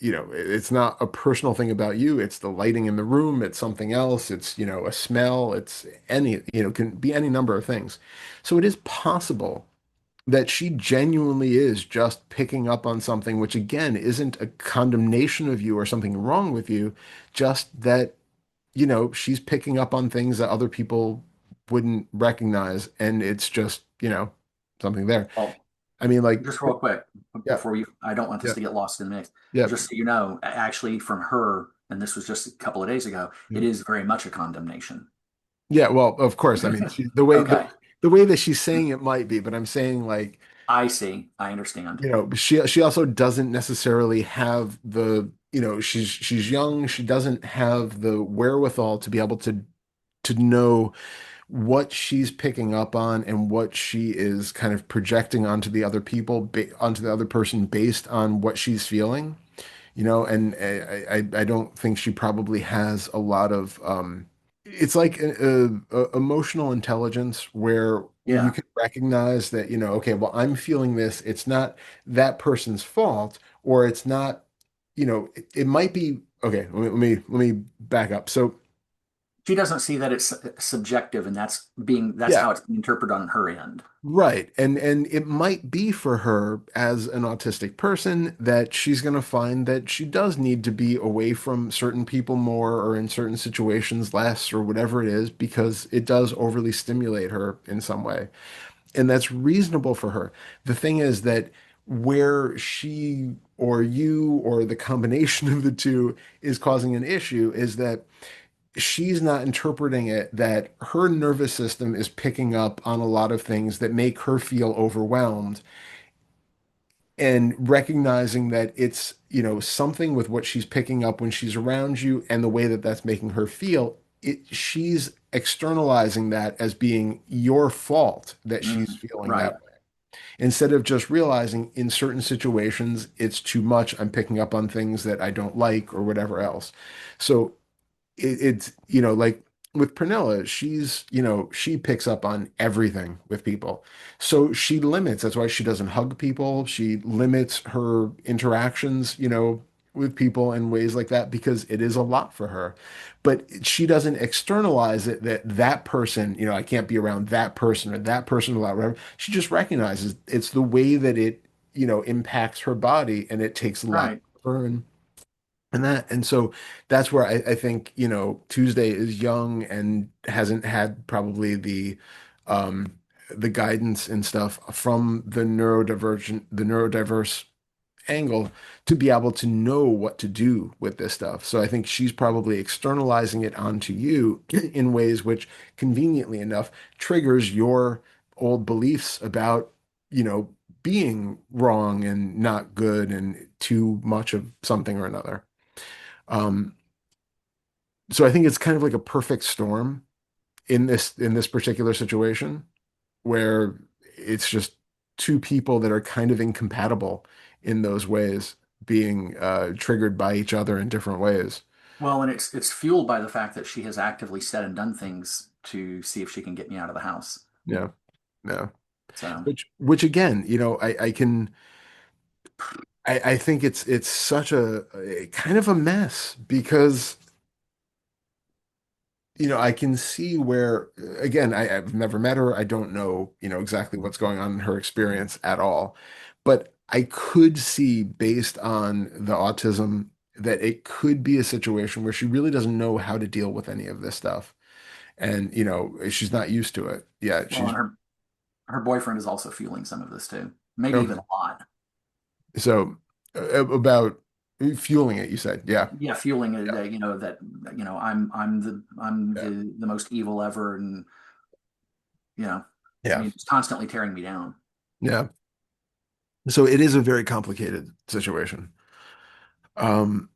it's not a personal thing about you. It's the lighting in the room. It's something else. It's, a smell. It's any, can be any number of things. So it is possible that she genuinely is just picking up on something, which again isn't a condemnation of you or something wrong with you, just that, she's picking up on things that other people wouldn't recognize. And it's just, something there. Well, I mean, like, just real quick yeah, before you, I don't want this yeah, to get lost in the mix. yeah, Just so you know, actually, from her, and this was just a couple of days ago, yeah. it is very much a condemnation. Yeah, well, of course. I mean, the way Okay. the way that she's saying it might be, but I'm saying like, I see. I understand. she also doesn't necessarily have the, she's young. She doesn't have the wherewithal to be able to know what she's picking up on and what she is kind of projecting onto the other people, onto the other person based on what she's feeling, and I don't think she probably has a lot of it's like emotional intelligence where you Yeah. can recognize that, okay, well, I'm feeling this. It's not that person's fault, or it's not, it might be, okay, let me back up. So She doesn't see that it's subjective and that's yeah, how it's being interpreted on her end. right. And it might be for her as an autistic person that she's going to find that she does need to be away from certain people more or in certain situations less or whatever it is because it does overly stimulate her in some way. And that's reasonable for her. The thing is that where she or you or the combination of the two is causing an issue is that she's not interpreting it that her nervous system is picking up on a lot of things that make her feel overwhelmed and recognizing that it's, something with what she's picking up when she's around you and the way that that's making her feel. She's externalizing that as being your fault that she's feeling that Right. way instead of just realizing in certain situations it's too much. I'm picking up on things that I don't like or whatever else. So it's like with Pernilla, she picks up on everything with people. So she limits. That's why she doesn't hug people. She limits her interactions, with people in ways like that because it is a lot for her. But she doesn't externalize it that that person, I can't be around that person or that person a lot, whatever. She just recognizes it's the way that it, impacts her body and it takes a lot Right. of her and so that's where I think, Tuesday is young and hasn't had probably um the guidance and stuff from the neurodiverse angle to be able to know what to do with this stuff. So I think she's probably externalizing it onto you in ways which conveniently enough triggers your old beliefs about, being wrong and not good and too much of something or another. Um, so I think it's kind of like a perfect storm in this particular situation where it's just two people that are kind of incompatible in those ways, being triggered by each other in different ways. Well, and it's fueled by the fact that she has actively said and done things to see if she can get me out of the house. Yeah, yeah. So, Which again, I think it's such a kind of a mess because I can see where, again, I've never met her. I don't know, exactly what's going on in her experience at all. But I could see, based on the autism, that it could be a situation where she really doesn't know how to deal with any of this stuff. And, she's not used to it. Yeah, well, she's and her boyfriend is also feeling some of this too. Maybe even okay. a lot. So about fueling it, you said. Yeah, Yeah, fueling it. yeah, That I'm yeah, the most evil ever, and I yeah, mean, it's constantly tearing me down. yeah. So it is a very complicated situation. Um,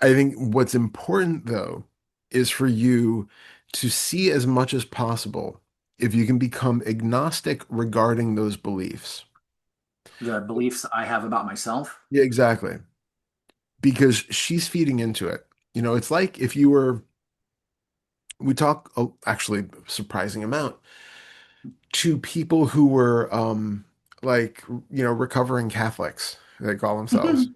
I think what's important though is for you to see as much as possible if you can become agnostic regarding those beliefs. The beliefs I have about myself. Yeah, exactly. Because she's feeding into it. It's like if you were, we talk actually surprising amount to people who were like, recovering Catholics, they call themselves.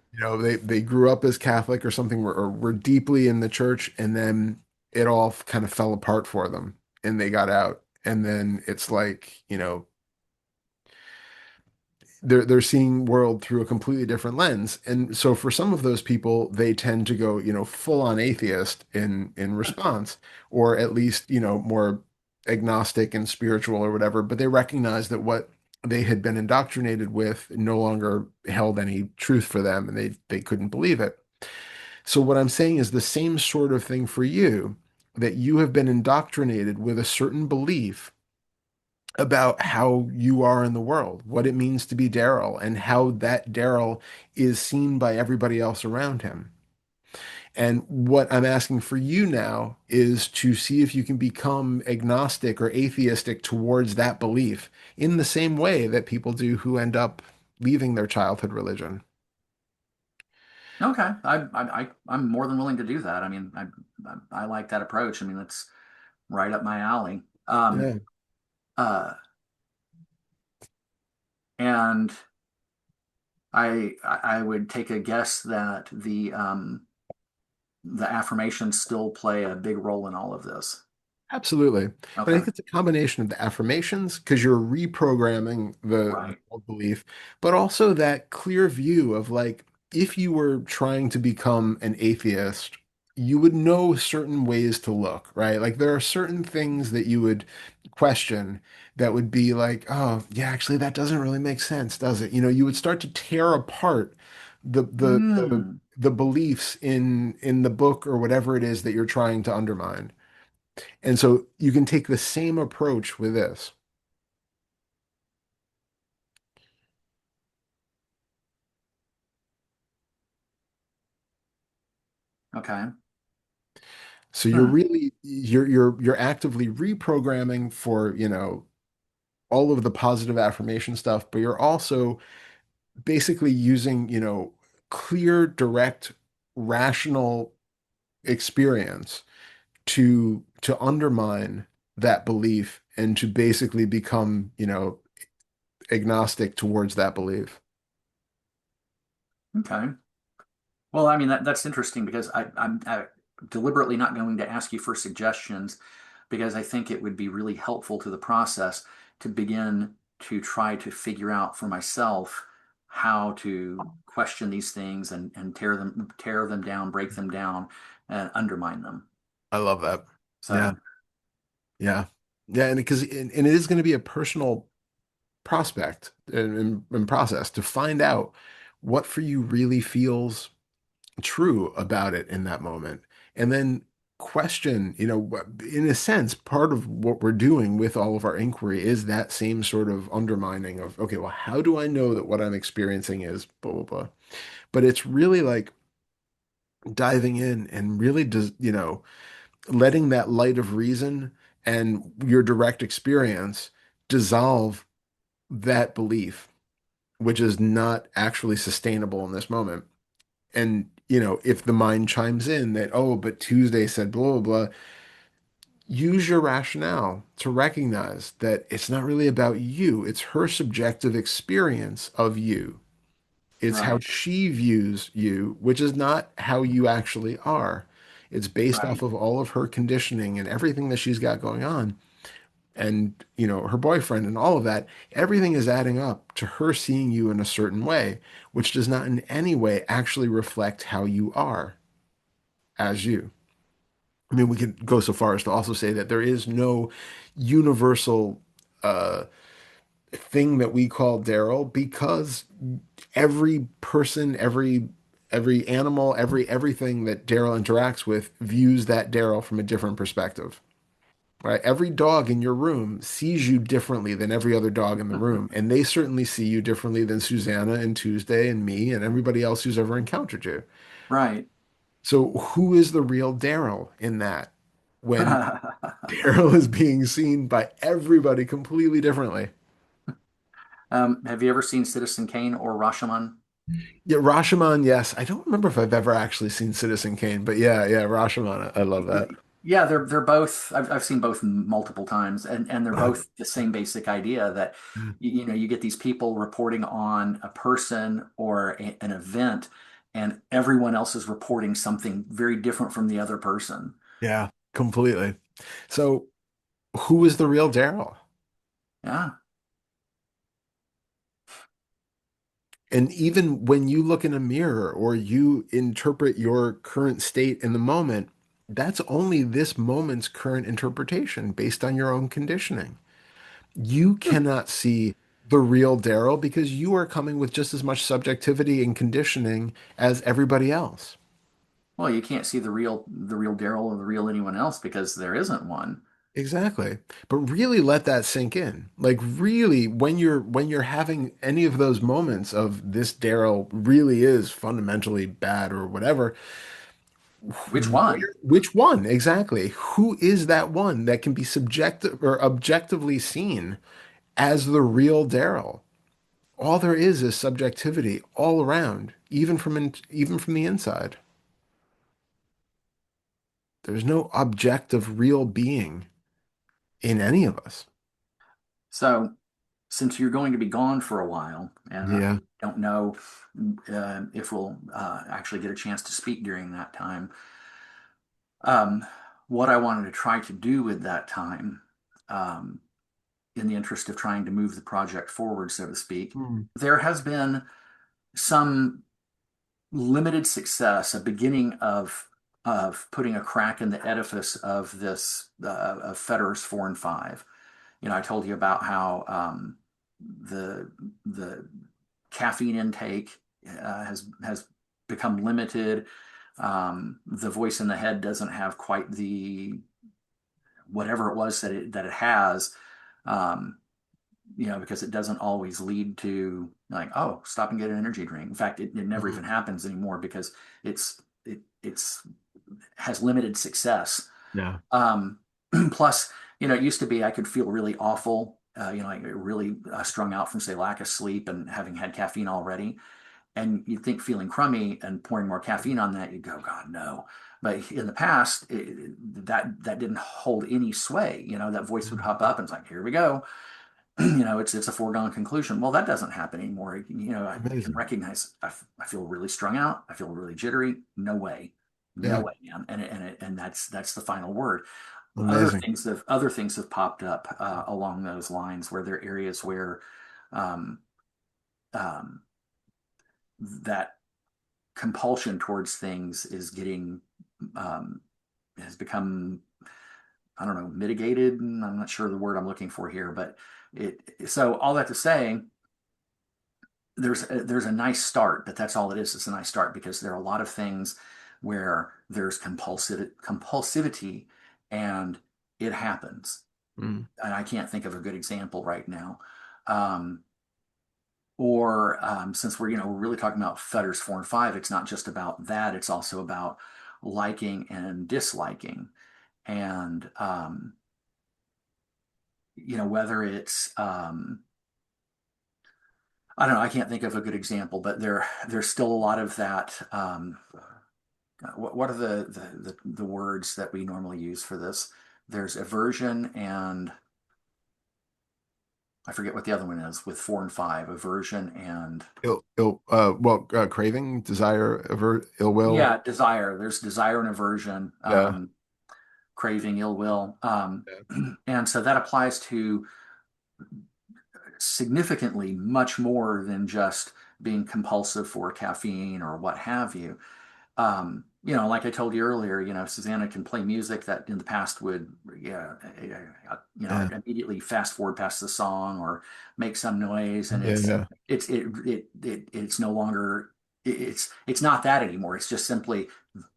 They grew up as Catholic or something, or were deeply in the church, and then it all kind of fell apart for them and they got out. And then it's like, they're seeing world through a completely different lens. And so for some of those people, they tend to go, full on atheist in response, or at least, more agnostic and spiritual or whatever, but they recognize that what they had been indoctrinated with no longer held any truth for them and they couldn't believe it. So what I'm saying is the same sort of thing for you, that you have been indoctrinated with a certain belief about how you are in the world, what it means to be Darrell, and how that Darrell is seen by everybody else around him. And what I'm asking for you now is to see if you can become agnostic or atheistic towards that belief in the same way that people do who end up leaving their childhood religion. Okay, I'm more than willing to do that. I mean, I like that approach. I mean, that's right up my alley. Yeah, Uh, and I would take a guess that the affirmations still play a big role in all of this. absolutely. But I Okay, think it's a combination of the affirmations because you're reprogramming the right. old belief, but also that clear view of like, if you were trying to become an atheist, you would know certain ways to look, right? Like there are certain things that you would question that would be like, oh, yeah, actually, that doesn't really make sense, does it? You would start to tear apart the the the, Hmm. the beliefs in the book or whatever it is that you're trying to undermine. And so you can take the same approach with this. Okay. So you're Hmm. really you're actively reprogramming for, all of the positive affirmation stuff, but you're also basically using, clear, direct, rational experience to undermine that belief and to basically become, agnostic towards that belief. Okay. Well, I mean that's interesting because I'm deliberately not going to ask you for suggestions because I think it would be really helpful to the process to begin to try to figure out for myself how to question these things and tear them down, break them down, and undermine them. I love that. Yeah. So, Yeah. Yeah. And it is going to be a personal prospect and process to find out what for you really feels true about it in that moment. And then question, in a sense, part of what we're doing with all of our inquiry is that same sort of undermining of, okay, well, how do I know that what I'm experiencing is blah, blah, blah. But it's really like diving in and really does, letting that light of reason and your direct experience dissolve that belief, which is not actually sustainable in this moment. And, if the mind chimes in that, oh, but Tuesday said blah, blah, blah, use your rationale to recognize that it's not really about you. It's her subjective experience of you. It's how right, she views you, which is not how you actually are. It's based off right, of all of her conditioning and everything that she's got going on. And, her boyfriend and all of that, everything is adding up to her seeing you in a certain way, which does not in any way actually reflect how you are as you. I mean, we could go so far as to also say that there is no universal uh, thing that we call Darrell because every person, every animal, everything that Darrell interacts with views that Darrell from a different perspective. Right? Every dog in your room sees you differently than every other dog in the room, and they certainly see you differently than Susanna and Tuesday and me and everybody else who's ever encountered you. right. So who is the real Darrell in that when Darrell is being seen by everybody completely differently? Have you ever seen Citizen Kane or Rashomon? Yeah, Rashomon, yes. I don't remember if I've ever actually seen Citizen Kane, but yeah, Rashomon. I love that. Yeah, they're both. I've seen both multiple times, and they're both the same basic idea that you get these people reporting on a person or an event, and everyone else is reporting something very different from the other person. Yeah, completely. So who is the real Darrell? Yeah. And even when you look in a mirror or you interpret your current state in the moment, that's only this moment's current interpretation based on your own conditioning. You cannot see the real Darrell because you are coming with just as much subjectivity and conditioning as everybody else. Well, you can't see the real Darrell or the real anyone else because there isn't one. Exactly. But really let that sink in. Like really when you're having any of those moments of this Darrell really is fundamentally bad or whatever, Which one? which one exactly? Who is that one that can be subjective or objectively seen as the real Darrell? All there is subjectivity all around, even from the inside. There's no objective real being in any of us. So, since you're going to be gone for a while, and I Yeah. don't know if we'll actually get a chance to speak during that time, um, what I wanted to try to do with that time, um, in the interest of trying to move the project forward, so to speak, Hmm. there has been some limited success, a beginning of putting a crack in the edifice of this of Federer's 4 and 5. I told you about how the caffeine intake has become limited. The voice in the head doesn't have quite the whatever it was that it has. Um, because it doesn't always lead to like, oh, stop and get an energy drink. In fact, it never Mhm. even happens anymore because it's has limited success. Yeah. Um, Plus, it used to be I could feel really awful, like really strung out from, say, lack of sleep and having had caffeine already. And you'd think feeling crummy and pouring more caffeine on that, you'd go, God, no. But in the past, that didn't hold any sway. That voice would Mhm. pop up and it's like, here we go. it's a foregone conclusion. Well, that doesn't happen anymore. I can Amazing. recognize I feel really strung out. I feel really jittery. No way, no Yeah, way, man. And that's the final word. amazing. Other things have popped up along those lines where there are areas where um, um, that compulsion towards things is getting um, has become, I don't know, mitigated. And I'm not sure the word I'm looking for here, but so all that to say, there's a nice start, but that's all it is. It's a nice start because there are a lot of things where there's compulsivity and it happens. Mm. And I can't think of a good example right now. Um, or since we're really talking about Fetter's 4 and 5, it's not just about that. It's also about liking and disliking, and whether it's I don't know. I can't think of a good example, but there's still a lot of that. What are the words that we normally use for this? There's aversion and I forget what the other one is with 4 and 5. Aversion and Craving, desire, ill will. yeah, desire. There's desire and aversion, Yeah. craving, ill will, and so that applies to significantly much more than just being compulsive for caffeine or what have you. Like I told you earlier, Susanna can play music that in the past would, yeah, Yeah. immediately fast forward past the song or make some noise, and Yeah. Yeah. it's no longer it's not that anymore. It's just simply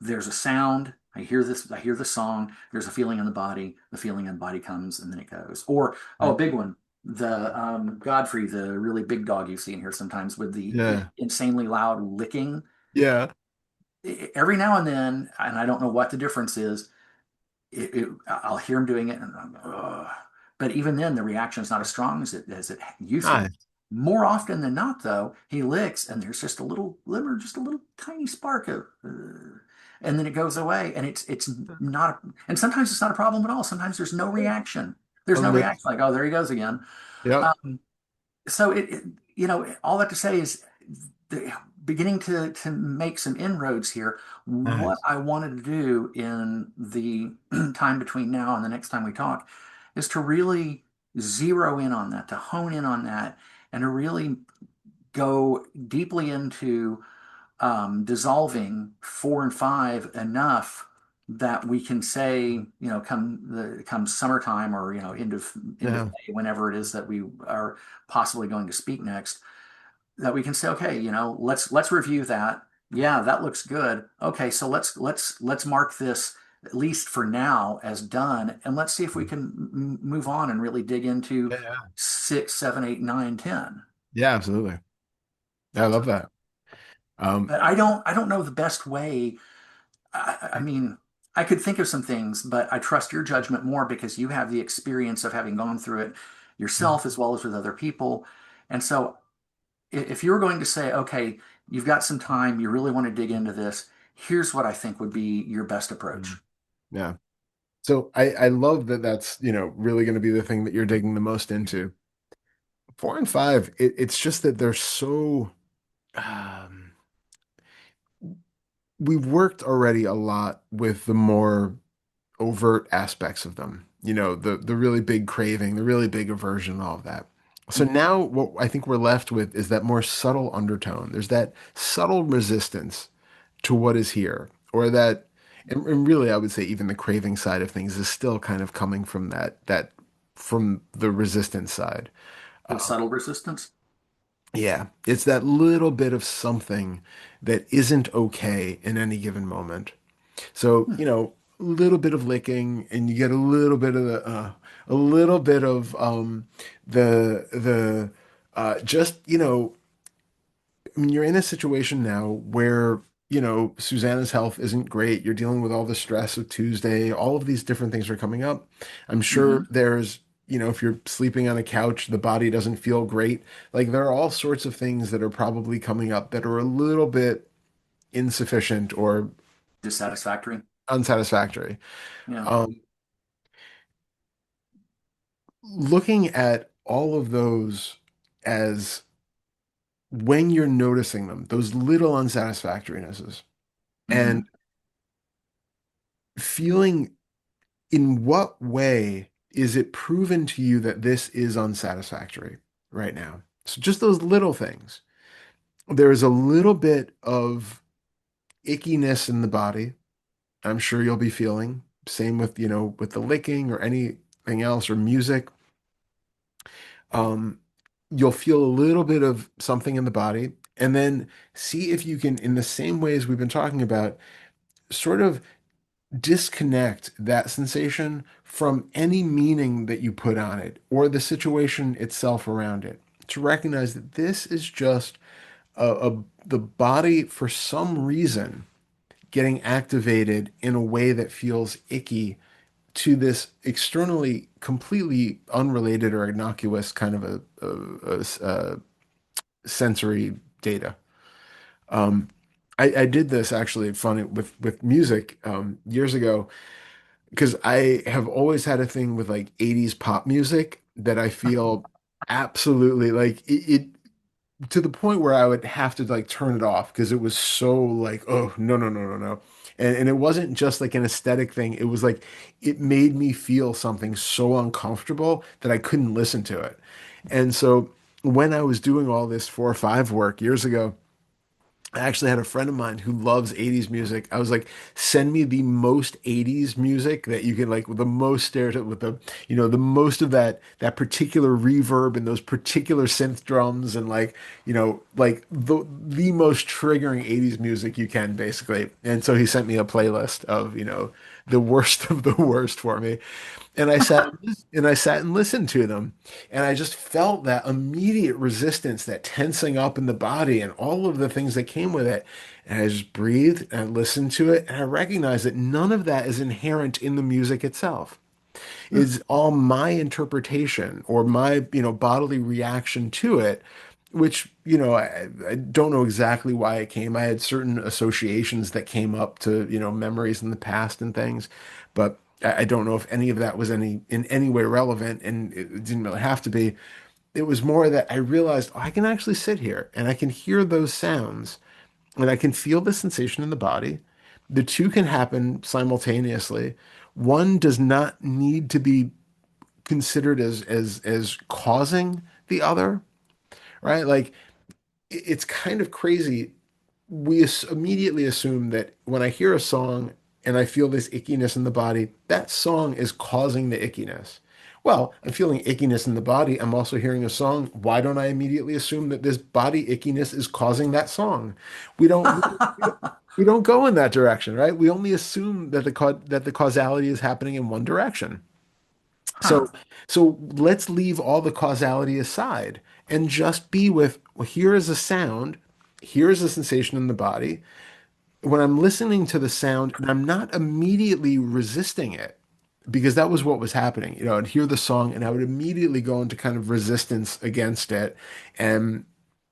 there's a sound. I hear this. I hear the song. There's a feeling in the body. The feeling in the body comes, and then it goes. Or oh, a big one. The Godfrey, the really big dog you see in here sometimes with the Yeah. insanely loud licking Yeah. every now and then, and I don't know what the difference is. I'll hear him doing it, and but even then, the reaction is not as strong as it used to be. Nice. More often than not, though, he licks, and there's just a little glimmer, just a little tiny spark of, and then it goes away, and it's not, and sometimes it's not a problem at all. Sometimes there's no reaction. There's no reaction, Amazing. like, oh, there he goes again. Yep. Um, so all that to say is the, beginning to make some inroads here. What Nice. I wanted to do in the time between now and the next time we talk is to really zero in on that, to hone in on that, and to really go deeply into dissolving 4 and 5 enough that we can say, come summertime or end of Yeah. May, whenever it is that we are possibly going to speak next, that we can say, okay, let's review that. Yeah, that looks good. Okay, so let's mark this at least for now as done, and let's see if we can move on and really dig into Yeah. 6, 7, 8, 9, 10. Yeah, absolutely. Yeah, I love that. Um, But I don't know the best way. I mean, I could think of some things, but I trust your judgment more because you have the experience of having gone through it yourself as well as with other people. And so if you were going to say, okay, you've got some time, you really want to dig into this, here's what I think would be your best approach. yeah. So I love that that's, really going to be the thing that you're digging the most into. 4 and 5, it's just that they're so um we've worked already a lot with the more overt aspects of them. The really big craving, the really big aversion, all of that. So now what I think we're left with is that more subtle undertone. There's that subtle resistance to what is here, or that, and really I would say even the craving side of things is still kind of coming from that from the resistance side. The Um, subtle resistance. yeah, it's that little bit of something that isn't okay in any given moment. So, Hmm. a little bit of licking and you get a little bit of the just, I mean, you're in a situation now where, Susanna's health isn't great. You're dealing with all the stress of Tuesday. All of these different things are coming up. I'm sure Hmm. there's, if you're sleeping on a couch, the body doesn't feel great. Like there are all sorts of things that are probably coming up that are a little bit insufficient or Dissatisfactory. unsatisfactory. Yeah. Um, Looking at all of those as when you're noticing them, those little unsatisfactorinesses, and Hmm. feeling in what way is it proven to you that this is unsatisfactory right now? So just those little things. There is a little bit of ickiness in the body. I'm sure you'll be feeling. Same with, with the licking or anything else or music. Um, you'll feel a little bit of something in the body, and then see if you can, in the same ways we've been talking about, sort of disconnect that sensation from any meaning that you put on it or the situation itself around it. To recognize that this is just the body, for some reason, getting activated in a way that feels icky to this externally completely unrelated or innocuous kind of a sensory data. Um, I did this actually funny with music years ago because I have always had a thing with like 80s pop music that I feel absolutely like it to the point where I would have to like turn it off because it was so like, oh, no, no, no, no, no. And it wasn't just like an aesthetic thing. It was like it made me feel something so uncomfortable that I couldn't listen to it. And so when I was doing all this 4 or 5 work years ago, I actually had a friend of mine who loves 80s music. I was like, send me the most 80s music that you can like with the most stereotype with the most of that particular reverb and those particular synth drums and like the most triggering 80s music you can basically. And so he sent me a playlist of, the worst of the worst for me. And I sat and listened to them. And I just felt that immediate resistance, that tensing up in the body and all of the things that came with it. And I just breathed and I listened to it and I recognized that none of that is inherent in the music itself. It's all my interpretation or my, bodily reaction to it, which, I don't know exactly why it came. I had certain associations that came up to, memories in the past and things, but I don't know if any of that was in any way relevant, and it didn't really have to be. It was more that I realized, oh, I can actually sit here and I can hear those sounds and I can feel the sensation in the body. The two can happen simultaneously. One does not need to be considered as causing the other, right? Like it's kind of crazy. We immediately assume that when I hear a song and I feel this ickiness in the body, that song is causing the ickiness. Well, I'm feeling ickiness in the body. I'm also hearing a song. Why don't I immediately assume that this body ickiness is causing that song? We don't we don't, we don't go in that direction, right? We only assume that the causality is happening in one direction. So Huh. so let's leave all the causality aside and just be with, well, here is a sound, here is a sensation in the body. When I'm listening to the sound and I'm not immediately resisting it, because that was what was happening. I'd hear the song and I would immediately go into kind of resistance against it and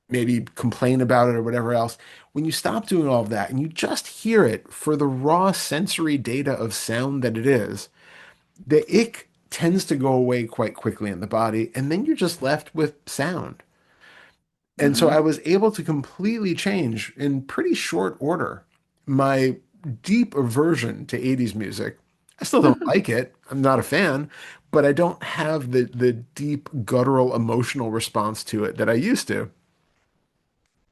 maybe complain about it or whatever else. When you stop doing all of that and you just hear it for the raw sensory data of sound that it is, the ick tends to go away quite quickly in the body, and then you're just left with sound. And so I Hmm. was able to completely change in pretty short order my deep aversion to 80s music. I still don't like it. I'm not a fan, but I don't have the deep guttural emotional response to it that I used to.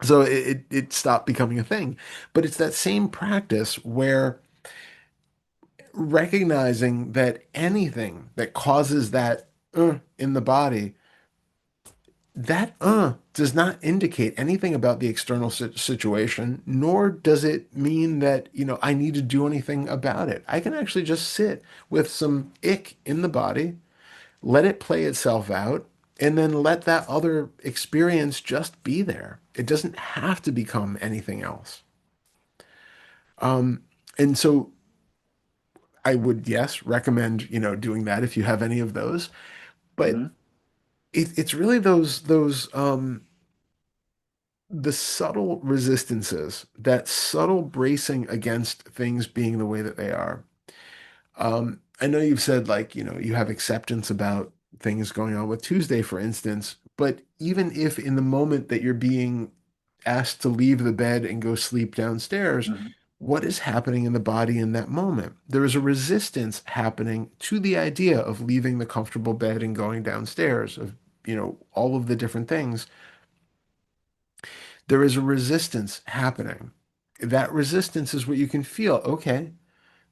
So it stopped becoming a thing. But it's that same practice where recognizing that anything that causes that in the body, that does not indicate anything about the external situation, nor does it mean that, I need to do anything about it. I can actually just sit with some ick in the body, let it play itself out, and then let that other experience just be there. It doesn't have to become anything else. And so I would, yes, recommend, doing that if you have any of those. But Hmm. it's really those the subtle resistances, that subtle bracing against things being the way that they are. I know you've said like, you have acceptance about things going on with Tuesday, for instance. But even if in the moment that you're being asked to leave the bed and go sleep downstairs, Mhm. what is happening in the body in that moment? There is a resistance happening to the idea of leaving the comfortable bed and going downstairs, of, all of the different things. There is a resistance happening. That resistance is what you can feel. Okay,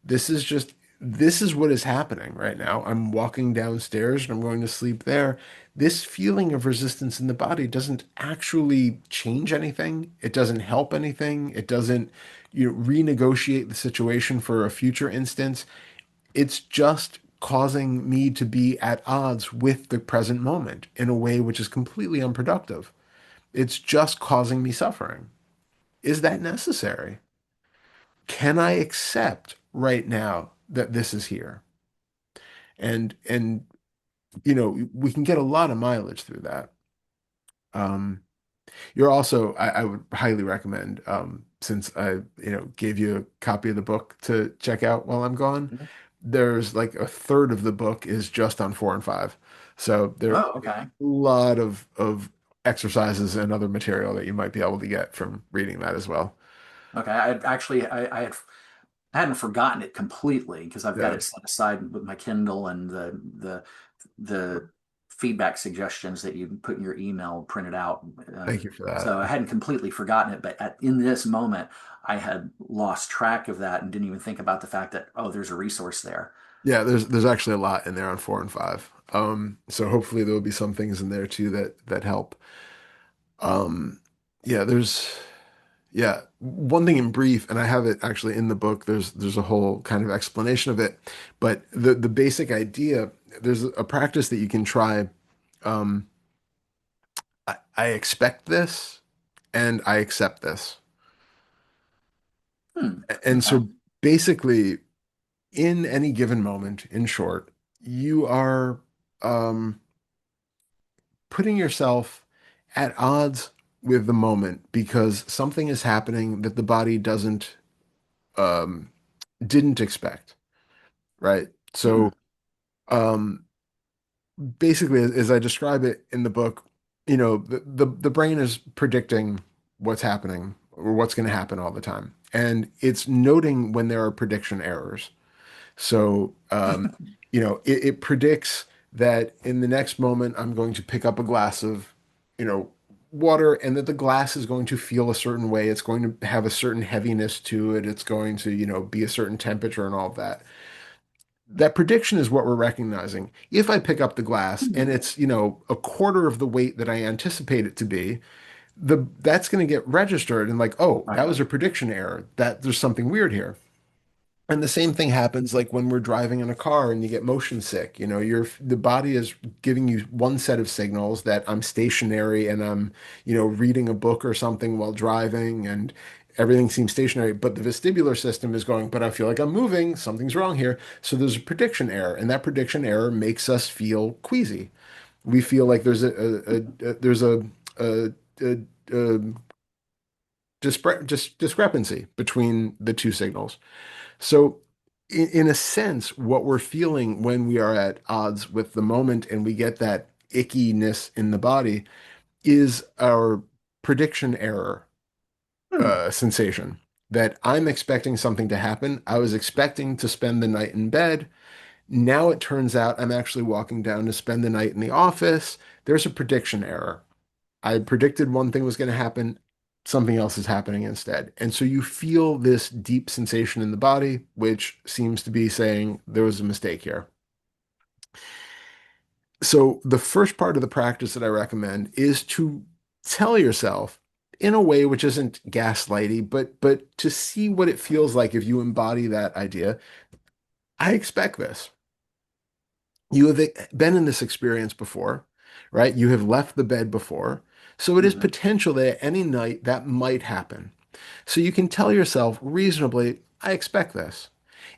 this is what is happening right now. I'm walking downstairs and I'm going to sleep there. This feeling of resistance in the body doesn't actually change anything. It doesn't help anything. It doesn't, renegotiate the situation for a future instance. It's just causing me to be at odds with the present moment in a way which is completely unproductive. It's just causing me suffering. Is that necessary? Can I accept right now that this is here? And we can get a lot of mileage through that. Um, you're also I would highly recommend, since I gave you a copy of the book to check out while I'm gone. Mhm. There's like a third of the book is just on 4 and 5, so there are Oh, a okay. lot of exercises and other material that you might be able to get from reading that as well. Okay. I hadn't forgotten it completely because I've got Yeah, it set aside with my Kindle and the feedback suggestions that you put in your email printed out. thank you for that. So I hadn't completely forgotten it, but in this moment, I had lost track of that and didn't even think about the fact that, oh, there's a resource there. Yeah, there's actually a lot in there on 4 and 5. So hopefully there will be some things in there too that help. Um, yeah, one thing in brief, and I have it actually in the book. There's a whole kind of explanation of it, but the basic idea, there's a practice that you can try. Um, I expect this, and I accept this, Hmm. and Okay. so basically, in any given moment, in short, you are um, putting yourself at odds with the moment because something is happening that the body um, didn't expect, right? Hmm. So um, basically, as I describe it in the book, the brain is predicting what's happening or what's going to happen all the time, and it's noting when there are prediction errors. So, it predicts that in the next moment, I'm going to pick up a glass of, you know, water, and that the glass is going to feel a certain way. It's going to have a certain heaviness to it. It's going to, be a certain temperature and all of that. That prediction is what we're recognizing. If I pick up the glass and Hmm. it's, a quarter of the weight that I anticipate it to be, that's going to get registered and like, oh, that Right. was a prediction error. That there's something weird here. And the same thing happens like when we're driving in a car and you get motion sick. The body is giving you one set of signals that I'm stationary and I'm, reading a book or something while driving and everything seems stationary. But the vestibular system is going, but I feel like I'm moving. Something's wrong here. So there's a prediction error, and that prediction error makes us feel queasy. We feel like there's a, a discrepancy between the two signals. So, in a sense, what we're feeling when we are at odds with the moment and we get that ickiness in the body is our prediction error Hmm. sensation. That I'm expecting something to happen. I was expecting to spend the night in bed. Now it turns out I'm actually walking down to spend the night in the office. There's a prediction error. I predicted one thing was going to happen, something else is happening instead. And so you feel this deep sensation in the body, which seems to be saying there was a mistake here. So the first part of the practice that I recommend is to tell yourself in a way which isn't gaslighty, but to see what it feels like if you embody that idea. I expect this. You have been in this experience before, right? You have left the bed before. So it is Hmm. potential that at any night that might happen. So you can tell yourself reasonably, I expect this,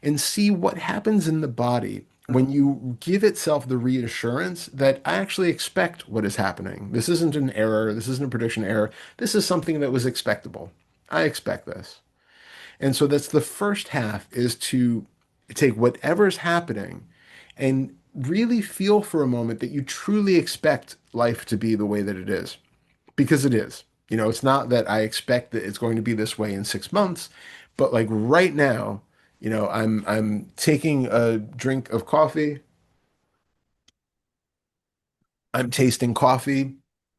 and see what happens in the body when you give itself the reassurance that I actually expect what is happening. This isn't an error. This isn't a prediction error. This is something that was expectable. I expect this. And so that's the first half, is to take whatever's happening and really feel for a moment that you truly expect life to be the way that it is, because it is. You know, it's not that I expect that it's going to be this way in 6 months, but like right now, you know, I'm taking a drink of coffee. I'm tasting coffee.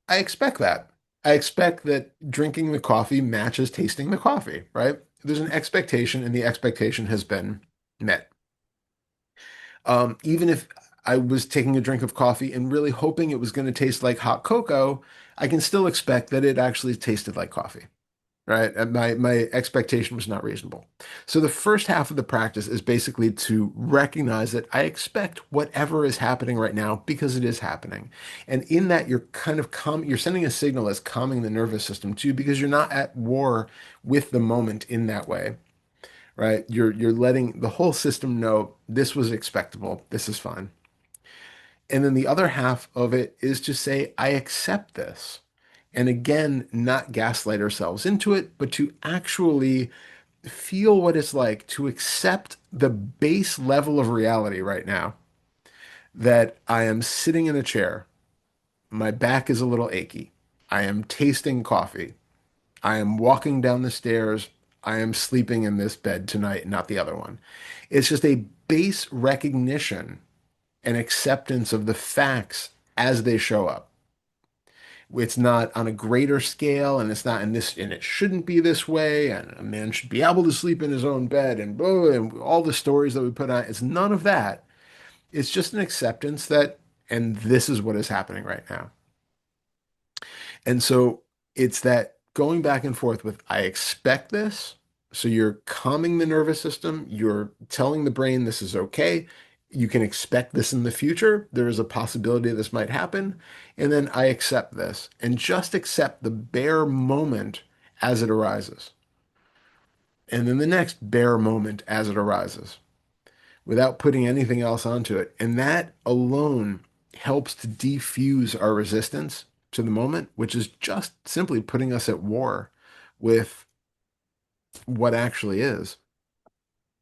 I expect that. I expect that drinking the coffee matches tasting the coffee, right? There's an expectation, and the expectation has been met. Even if I was taking a drink of coffee and really hoping it was going to taste like hot cocoa, I can still expect that it actually tasted like coffee, right? And my expectation was not reasonable. So the first half of the practice is basically to recognize that I expect whatever is happening right now because it is happening. And in that you're kind of you're sending a signal that's calming the nervous system too, because you're not at war with the moment in that way, right? You're letting the whole system know this was expectable, this is fine. And then the other half of it is to say, I accept this. And again, not gaslight ourselves into it, but to actually feel what it's like to accept the base level of reality right now, that I am sitting in a chair, my back is a little achy, I am tasting coffee, I am walking down the stairs, I am sleeping in this bed tonight, not the other one. It's just a base recognition and acceptance of the facts as they show up. It's not on a greater scale, and it's not in this, and it shouldn't be this way, and a man should be able to sleep in his own bed, and blah, and all the stories that we put on. It's none of that. It's just an acceptance that, and this is what is happening right now. And so it's that going back and forth with, I expect this. So you're calming the nervous system. You're telling the brain this is okay. You can expect this in the future. There is a possibility this might happen. And then I accept this and just accept the bare moment as it arises. And then the next bare moment as it arises without putting anything else onto it. And that alone helps to defuse our resistance to the moment, which is just simply putting us at war with what actually is,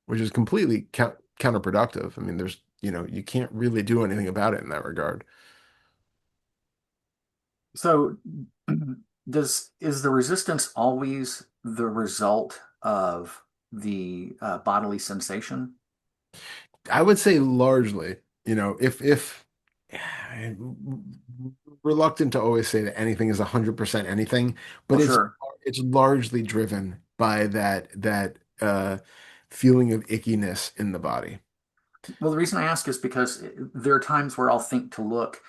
which is completely counterproductive. I mean, there's, you know, you can't really do anything about it in that regard. So, does is the resistance always the result of the bodily sensation? I would say largely, you know, if I'm reluctant to always say that anything is 100% anything, but Well, sure. it's largely driven by that feeling of ickiness in the body. Well, the reason I ask is because there are times where I'll think to look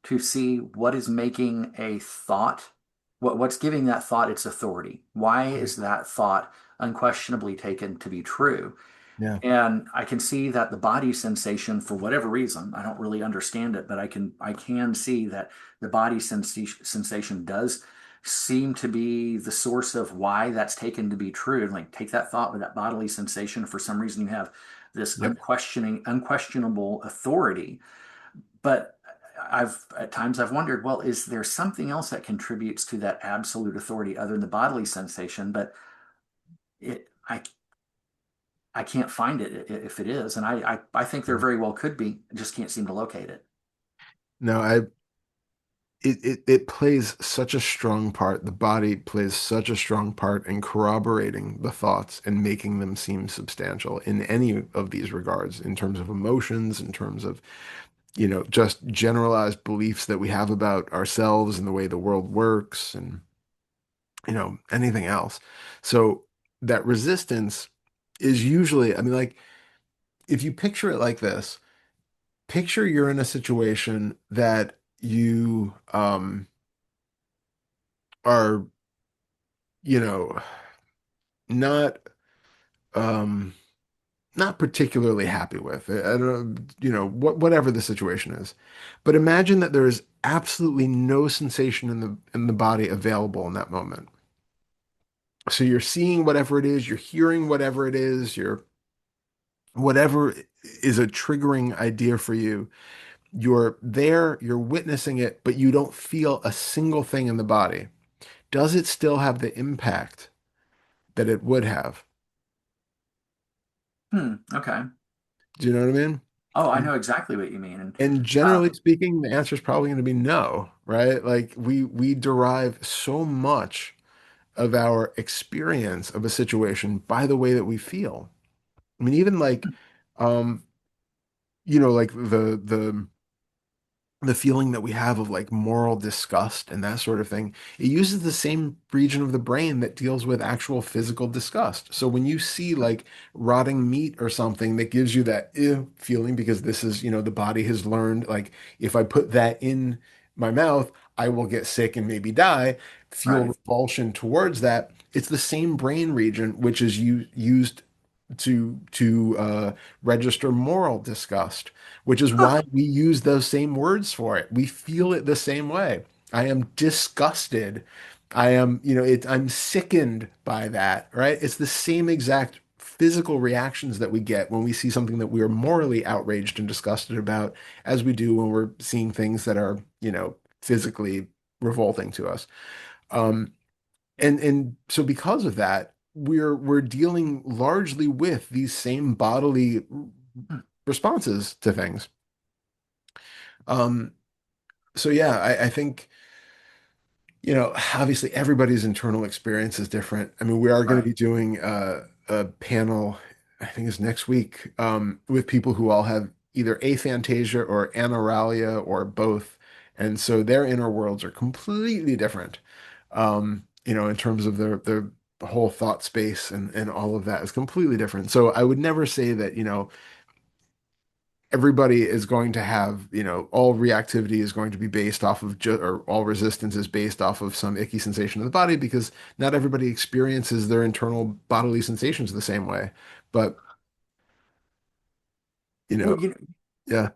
to see what is making a thought, what's giving that thought its authority. Why is that thought unquestionably taken to be true? Yeah. And I can see that the body sensation, for whatever reason, I don't really understand it, but I can see that the body sensation does seem to be the source of why that's taken to be true. And like take that thought with that bodily sensation, for some reason you have this Yep. unquestionable authority. But I've at times I've wondered, well, is there something else that contributes to that absolute authority other than the bodily sensation? But it I can't find it if it is. And I think there very well could be. I just can't seem to locate it. No, it plays such a strong part. The body plays such a strong part in corroborating the thoughts and making them seem substantial in any of these regards, in terms of emotions, in terms of, you know, just generalized beliefs that we have about ourselves and the way the world works, and, you know, anything else. So that resistance is usually, I mean, like, if you picture it like this, picture you're in a situation that you are, you know, not um not particularly happy with. I don't, you know, whatever the situation is. But imagine that there is absolutely no sensation in the body available in that moment. So you're seeing whatever it is, you're hearing whatever it is, you're whatever is a triggering idea for you. You're there, you're witnessing it, but you don't feel a single thing in the body. Does it still have the impact that it would have? Okay. Do you know what I mean? Oh, I know exactly what you mean. And And generally um, speaking, the answer is probably going to be no, right? Like we derive so much of our experience of a situation by the way that we feel. I mean, even like um, like the feeling that we have of like moral disgust and that sort of thing, it uses the same region of the brain that deals with actual physical disgust. So when you see like rotting meat or something that gives you that feeling because this is, the body has learned like if I put that in my mouth, I will get sick and maybe die, feel right. revulsion towards that. It's the same brain region which is used to register moral disgust, which is Huh. why we use those same words for it. We feel it the same way. I am disgusted. I'm sickened by that, right? It's the same exact physical reactions that we get when we see something that we are morally outraged and disgusted about as we do when we're seeing things that are, physically revolting to us. Um, and so because of that, we're dealing largely with these same bodily Hmm. responses to things. Um, so yeah, I think, obviously everybody's internal experience is different. I mean, we are going to Right. be doing a panel, I think it's next week, with people who all have either aphantasia or anauralia or both. And so their inner worlds are completely different. In terms of their whole thought space and all of that is completely different. So I would never say that, everybody is going to have, all reactivity is going to be based off of or all resistance is based off of some icky sensation of the body because not everybody experiences their internal bodily sensations the same way. But, you Well, know, yeah,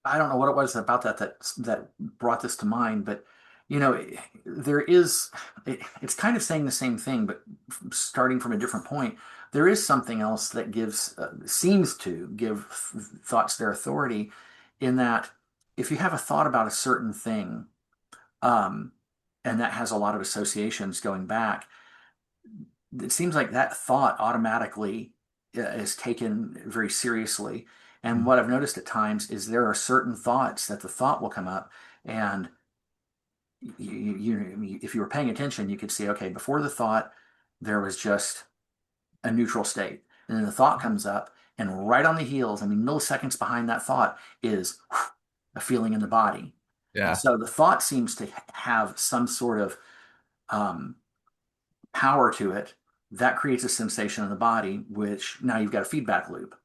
I don't know what it was about that brought this to mind, but you know, there is it's kind of saying the same thing, but starting from a different point. There is something else that gives seems to give thoughts their authority, in that if you have a thought about a certain thing, um, and that has a lot of associations going back, it seems like that thought automatically is taken very seriously. And what I've noticed at times is there are certain thoughts that the thought will come up, and if you were paying attention, you could see, okay, before the thought, there was just a neutral state. And then the thought comes up, and right on the heels, I mean, milliseconds behind that thought is a feeling in the body. And yeah, so the thought seems to have some sort of um, power to it that creates a sensation in the body, which now you've got a feedback loop.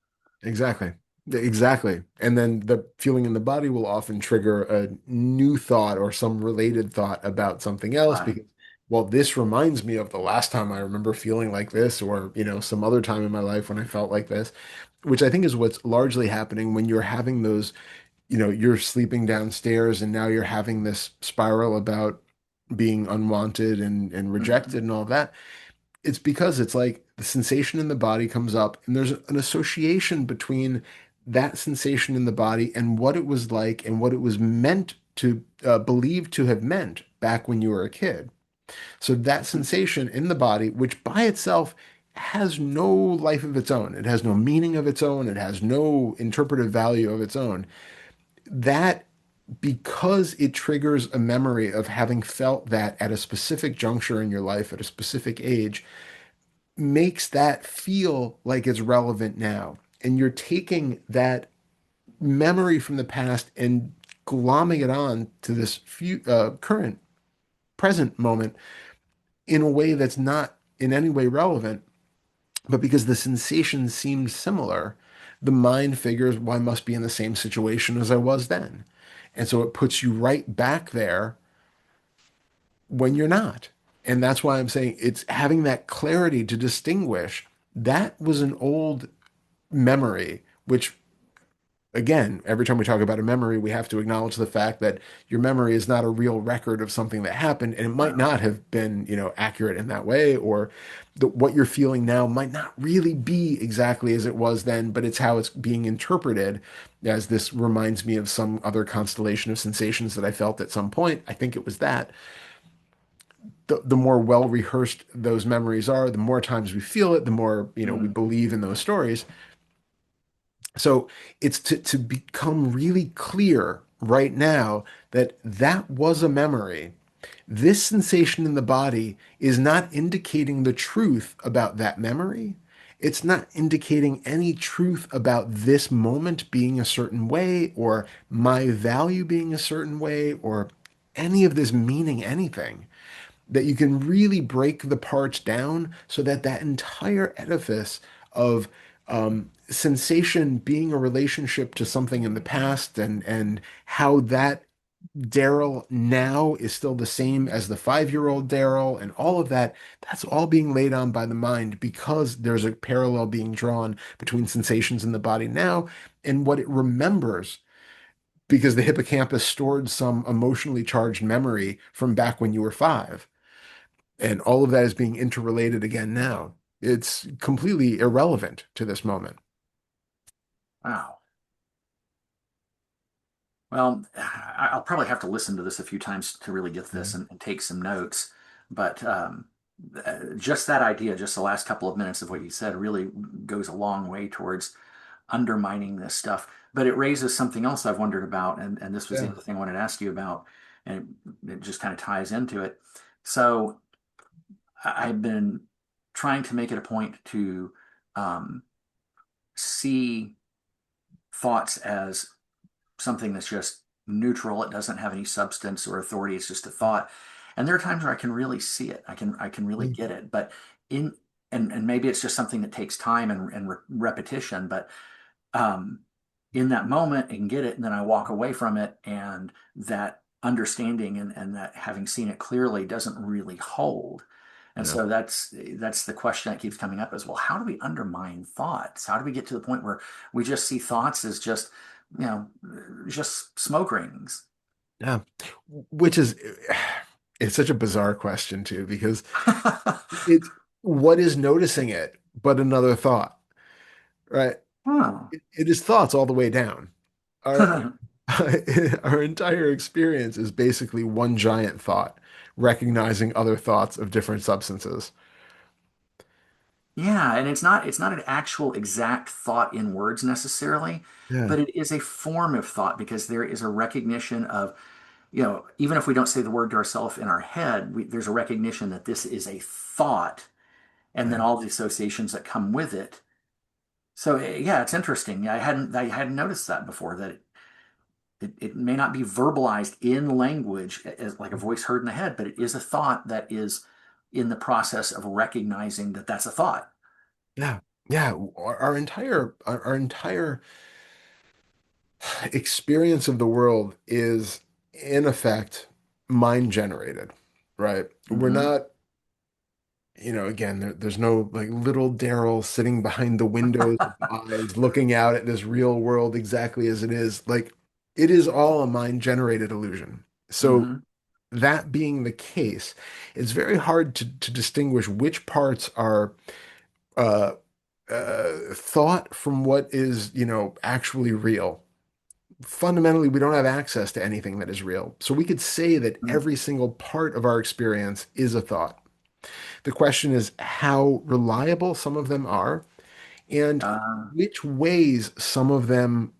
exactly. Exactly. And then the feeling in the body will often trigger a new thought or some related thought about something else Right. because, well, this reminds me of the last time I remember feeling like this, or, some other time in my life when I felt like this, which I think is what's largely happening when you're having those, you're sleeping downstairs and now you're having this spiral about being unwanted and Mm-hmm. rejected and all that. It's because it's like the sensation in the body comes up, and there's an association between that sensation in the body and what it was like and what it was meant to believe to have meant back when you were a kid. So that sensation in the body, which by itself has no life of its own, it has no meaning of its own, it has no interpretive value of its own. That because it triggers a memory of having felt that at a specific juncture in your life at a specific age makes that feel like it's relevant now. And you're taking that memory from the past and glomming it on to this current present moment in a way that's not in any way relevant, but because the sensation seems similar, the mind figures, well, I must be in the same situation as I was then. And so it puts you right back there when you're not. And that's why I'm saying it's having that clarity to distinguish that was an old memory, which again, every time we talk about a memory, we have to acknowledge the fact that your memory is not a real record of something that happened, and it might No. not have been, accurate in that way, or what you're feeling now might not really be exactly as it was then, but it's how it's being interpreted as this reminds me of some other constellation of sensations that I felt at some point. I think it was that. The more well rehearsed those memories are, the more times we feel it, the more, we Mm. believe in those stories. So it's to become really clear right now that that was a memory. This sensation in the body is not indicating the truth about that memory. It's not indicating any truth about this moment being a certain way or my value being a certain way or any of this meaning anything. That you can really break the parts down so that that entire edifice of sensation being a relationship to something in the past and how that Darrell now is still the same as the 5-year-old Darrell and all of that, that's all being laid on by the mind because there's a parallel being drawn between sensations in the body now and what it remembers because the hippocampus stored some emotionally charged memory from back when you were 5. And all of that is being interrelated again now. It's completely irrelevant to this moment. Wow. Well, I'll probably have to listen to this a few times to really get this Mhm. and take some notes. But just that idea, just the last couple of minutes of what you said, really goes a long way towards undermining this stuff. But it raises something else I've wondered about, and this was the Yeah. other thing I wanted to ask you about, and it just kind of ties into it. So I've been trying to make it a point to um, see thoughts as something that's just neutral. It doesn't have any substance or authority. It's just a thought. And there are times where I can really see it. I can really Yeah. get it. But in and maybe it's just something that takes time and repetition. But um, in that moment, I can get it, and then I walk away from it, and that understanding and that having seen it clearly doesn't really hold. And Yeah. so that's the question that keeps coming up is, well, how do we undermine thoughts? How do we get to the point where we just see thoughts as just, you know, just smoke rings? Yeah. Which is, it's such a bizarre question too, because it's what is noticing it but another thought, right? Huh. It is thoughts all the way down. Our our entire experience is basically one giant thought, recognizing other thoughts of different substances. Yeah, and it's not an actual exact thought in words necessarily, Yeah. but it is a form of thought because there is a recognition of, even if we don't say the word to ourselves in our head, there's a recognition that this is a thought, and then Yeah. all the associations that come with it. So yeah, it's interesting. I hadn't noticed that before, that it may not be verbalized in language as like a voice heard in the head, but it is a thought that is in the process of recognizing that that's a thought. Yeah. Yeah. Our entire experience of the world is in effect mind generated, right? We're Hmm. not, again, there's no like little Daryl sitting behind the windows of eyes looking out at this real world exactly as it is. Like it is all a mind generated illusion. So Hmm. that being the case, it's very hard to distinguish which parts are uh, thought from what is, actually real. Fundamentally, we don't have access to anything that is real. So we could say that every single part of our experience is a thought. The question is how reliable some of them are and Uh, which ways some of them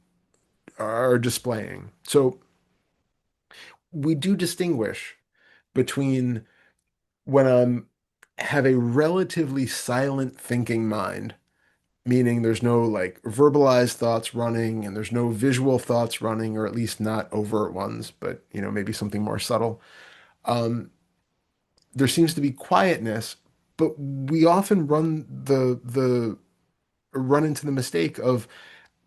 are displaying. So we do distinguish between when I'm have a relatively silent thinking mind, meaning there's no like verbalized thoughts running and there's no visual thoughts running, or at least not overt ones, but maybe something more subtle. Um, there seems to be quietness, but we often run into the mistake of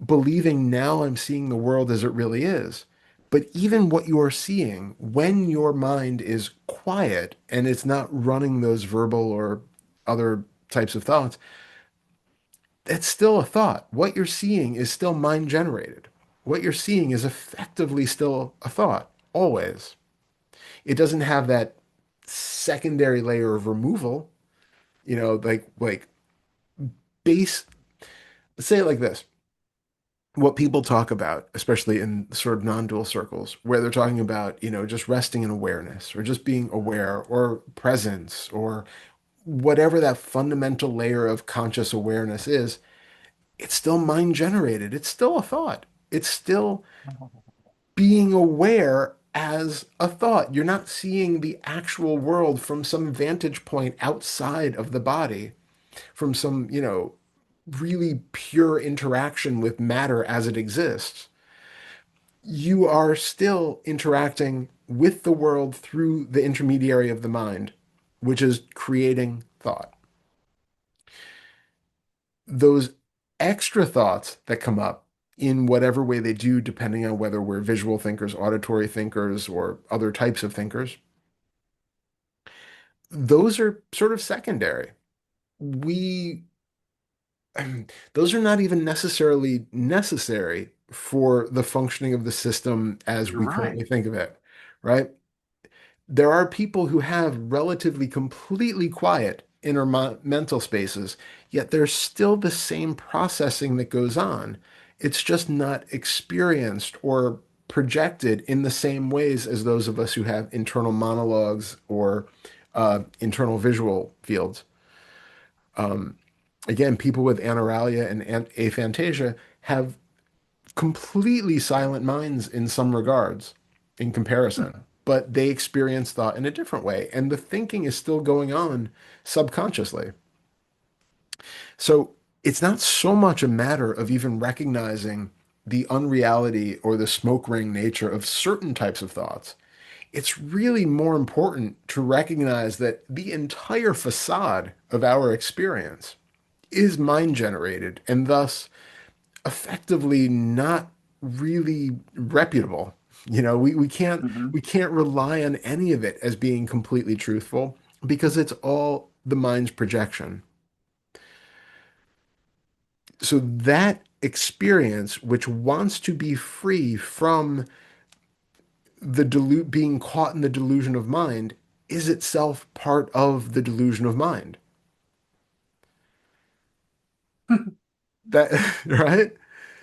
believing now I'm seeing the world as it really is. But even what you are seeing, when your mind is quiet and it's not running those verbal or other types of thoughts, that's still a thought. What you're seeing is still mind generated. What you're seeing is effectively still a thought, always. It doesn't have that secondary layer of removal, like base, let's say it like this. What people talk about, especially in sort of non-dual circles, where they're talking about, just resting in awareness or just being aware or presence or whatever that fundamental layer of conscious awareness is, it's still mind generated. It's still a thought. It's still being aware as a thought. You're not seeing the actual world from some vantage point outside of the body, from some, really pure interaction with matter as it exists. You are still interacting with the world through the intermediary of the mind, which is creating thought. Those extra thoughts that come up in whatever way they do, depending on whether we're visual thinkers, auditory thinkers, or other types of thinkers, those are sort of secondary. We, those are not even necessarily necessary for the functioning of the system as You're we right. currently think of it, right? There are people who have relatively completely quiet inner mental spaces, yet there's still the same processing that goes on. It's just not experienced or projected in the same ways as those of us who have internal monologues or internal visual fields. Um, Again, people with anauralia and aphantasia have completely silent minds in some regards in Hmm. comparison, but they experience thought in a different way, and the thinking is still going on subconsciously. So it's not so much a matter of even recognizing the unreality or the smoke ring nature of certain types of thoughts. It's really more important to recognize that the entire facade of our experience is mind generated and thus effectively not really reputable. We can't Hmm. we can't rely on any of it as being completely truthful because it's all the mind's projection. So that experience, which wants to be free from being caught in the delusion of mind, is itself part of the delusion of mind. That right?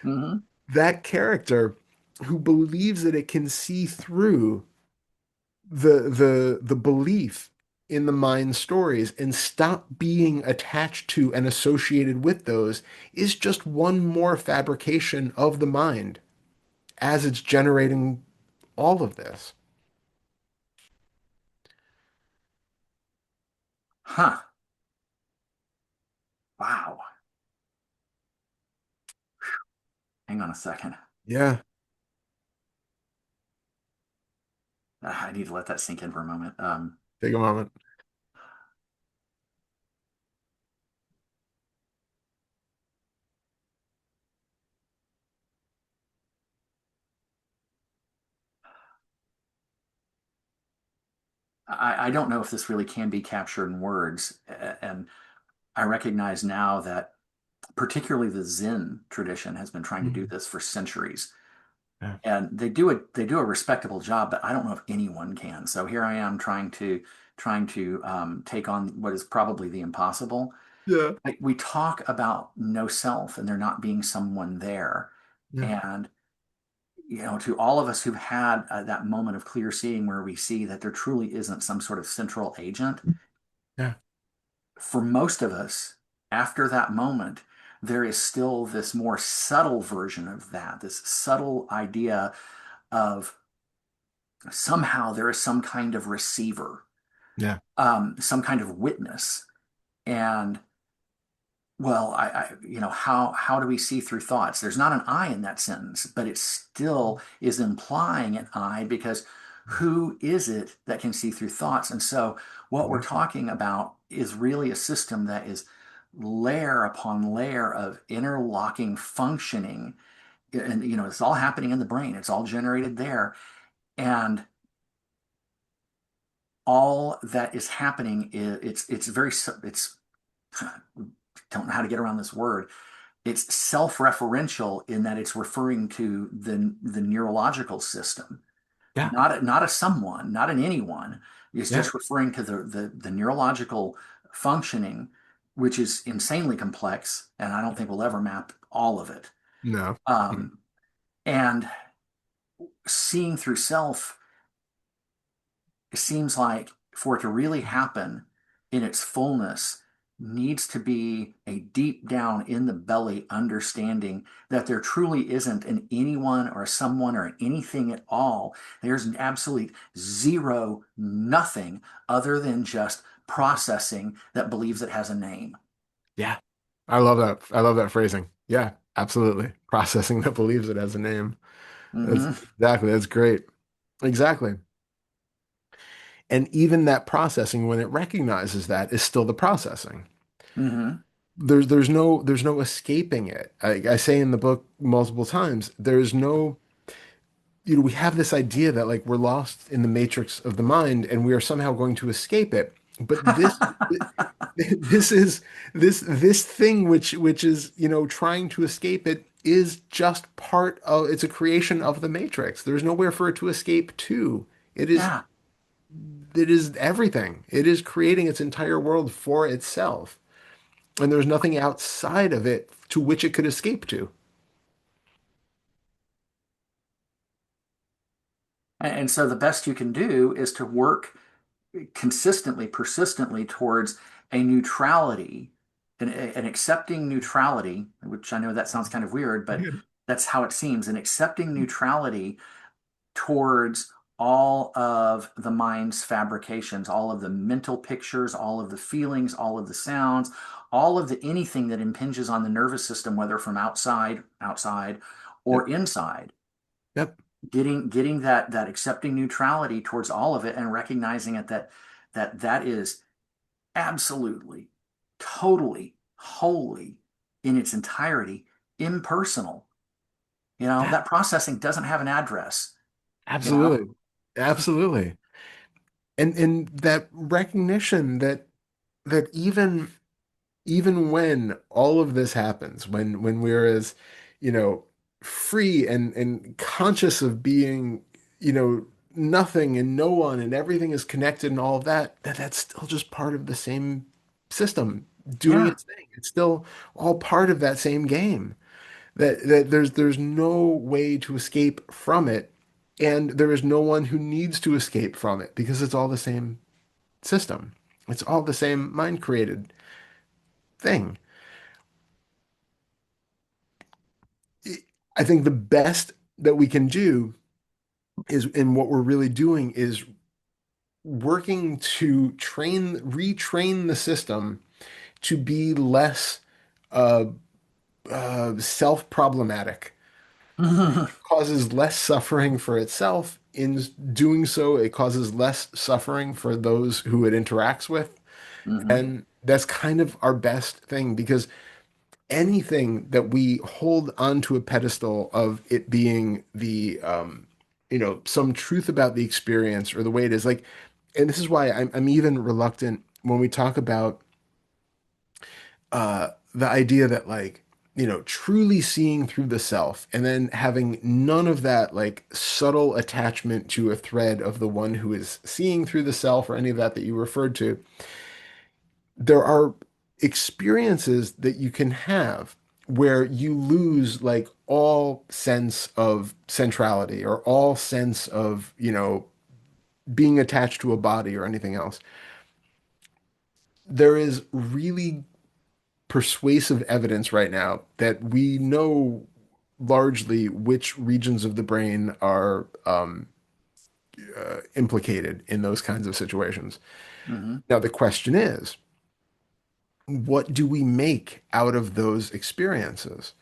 Hmm. That character who believes that it can see through the belief in the mind stories and stop being attached to and associated with those is just one more fabrication of the mind as it's generating all of this. Huh. Wow. Hang on a second. Yeah, I need to let that sink in for a moment. take a moment. I don't know if this really can be captured in words, and I recognize now that particularly the Zen tradition has been trying to do Mhm. this for centuries, Yeah, and they do a respectable job, but I don't know if anyone can. So here I am trying to take on what is probably the impossible. yeah, Like, we talk about no self and there not being someone there, yeah, and to all of us who've had that moment of clear seeing where we see that there truly isn't some sort of central agent, yeah, for most of us, after that moment, there is still this more subtle version of that, this subtle idea of somehow there is some kind of receiver, yeah, some kind of witness. And well, how do we see through thoughts? There's not an I in that sentence, but it still is implying an I because who is it that can see through thoughts? And so what we're yeah, talking about is really a system that is layer upon layer of interlocking functioning. And it's all happening in the brain. It's all generated there. And all that is happening is it's very it's don't know how to get around this word. It's self-referential in that it's referring to the neurological system, yeah, not a someone, not an anyone. It's yeah. just referring to the neurological functioning, which is insanely complex, and I don't think we'll ever map all of it. No. Mm. Um, and seeing through self, it seems like for it to really happen in its fullness, needs to be a deep down in the belly understanding that there truly isn't an anyone or someone or anything at all. There's an absolute zero, nothing other than just processing that believes it has a name. Yeah. I love that. I love that phrasing. Yeah, absolutely. Processing that believes it has a name. That's Hmm. exactly. That's great. Exactly. And even that processing, when it recognizes that, is still the processing. Hmm. There's no escaping it. I say in the book multiple times, there's no, we have this idea that like we're lost in the matrix of the mind and we are somehow going to escape it. But this is this thing which is, trying to escape it is just part of, it's a creation of the matrix. There's nowhere for it to escape to. It is Yeah. it is everything. It is creating its entire world for itself. And there's nothing outside of it to which it could escape to. And so the best you can do is to work consistently, persistently towards a neutrality, an accepting neutrality, which I know that sounds kind of weird, but that's how it seems, an accepting neutrality towards all of the mind's fabrications, all of the mental pictures, all of the feelings, all of the sounds, all of the anything that impinges on the nervous system, whether from outside, Yep. or inside. Yep. Getting that accepting neutrality towards all of it and recognizing it that is absolutely, totally, wholly, in its entirety, impersonal. Yeah. That processing doesn't have an address, you know? Absolutely. Absolutely. And that recognition that even when all of this happens, when we're as, you know, free and conscious of being, nothing and no one and everything is connected and all of that, that's still just part of the same system doing Yeah, its thing. It's still all part of that same game. That there's no way to escape from it, and there is no one who needs to escape from it because it's all the same system. It's all the same mind created thing. I think the best that we can do is, and what we're really doing is working to retrain the system to be less uh, self-problematic. hmm. Causes less suffering for itself. In doing so, it causes less suffering for those who it interacts with. And that's kind of our best thing because anything that we hold onto a pedestal of it being some truth about the experience or the way it is, like, and this is why I'm even reluctant when we talk about the idea that, like, truly seeing through the self and then having none of that like subtle attachment to a thread of the one who is seeing through the self or any of that you referred to. There are experiences that you can have where you lose like all sense of centrality or all sense of, being attached to a body or anything else. There is really persuasive evidence right now that we know largely which regions of the brain are implicated in those kinds of situations. Hmm. Now, the question is, what do we make out of those experiences?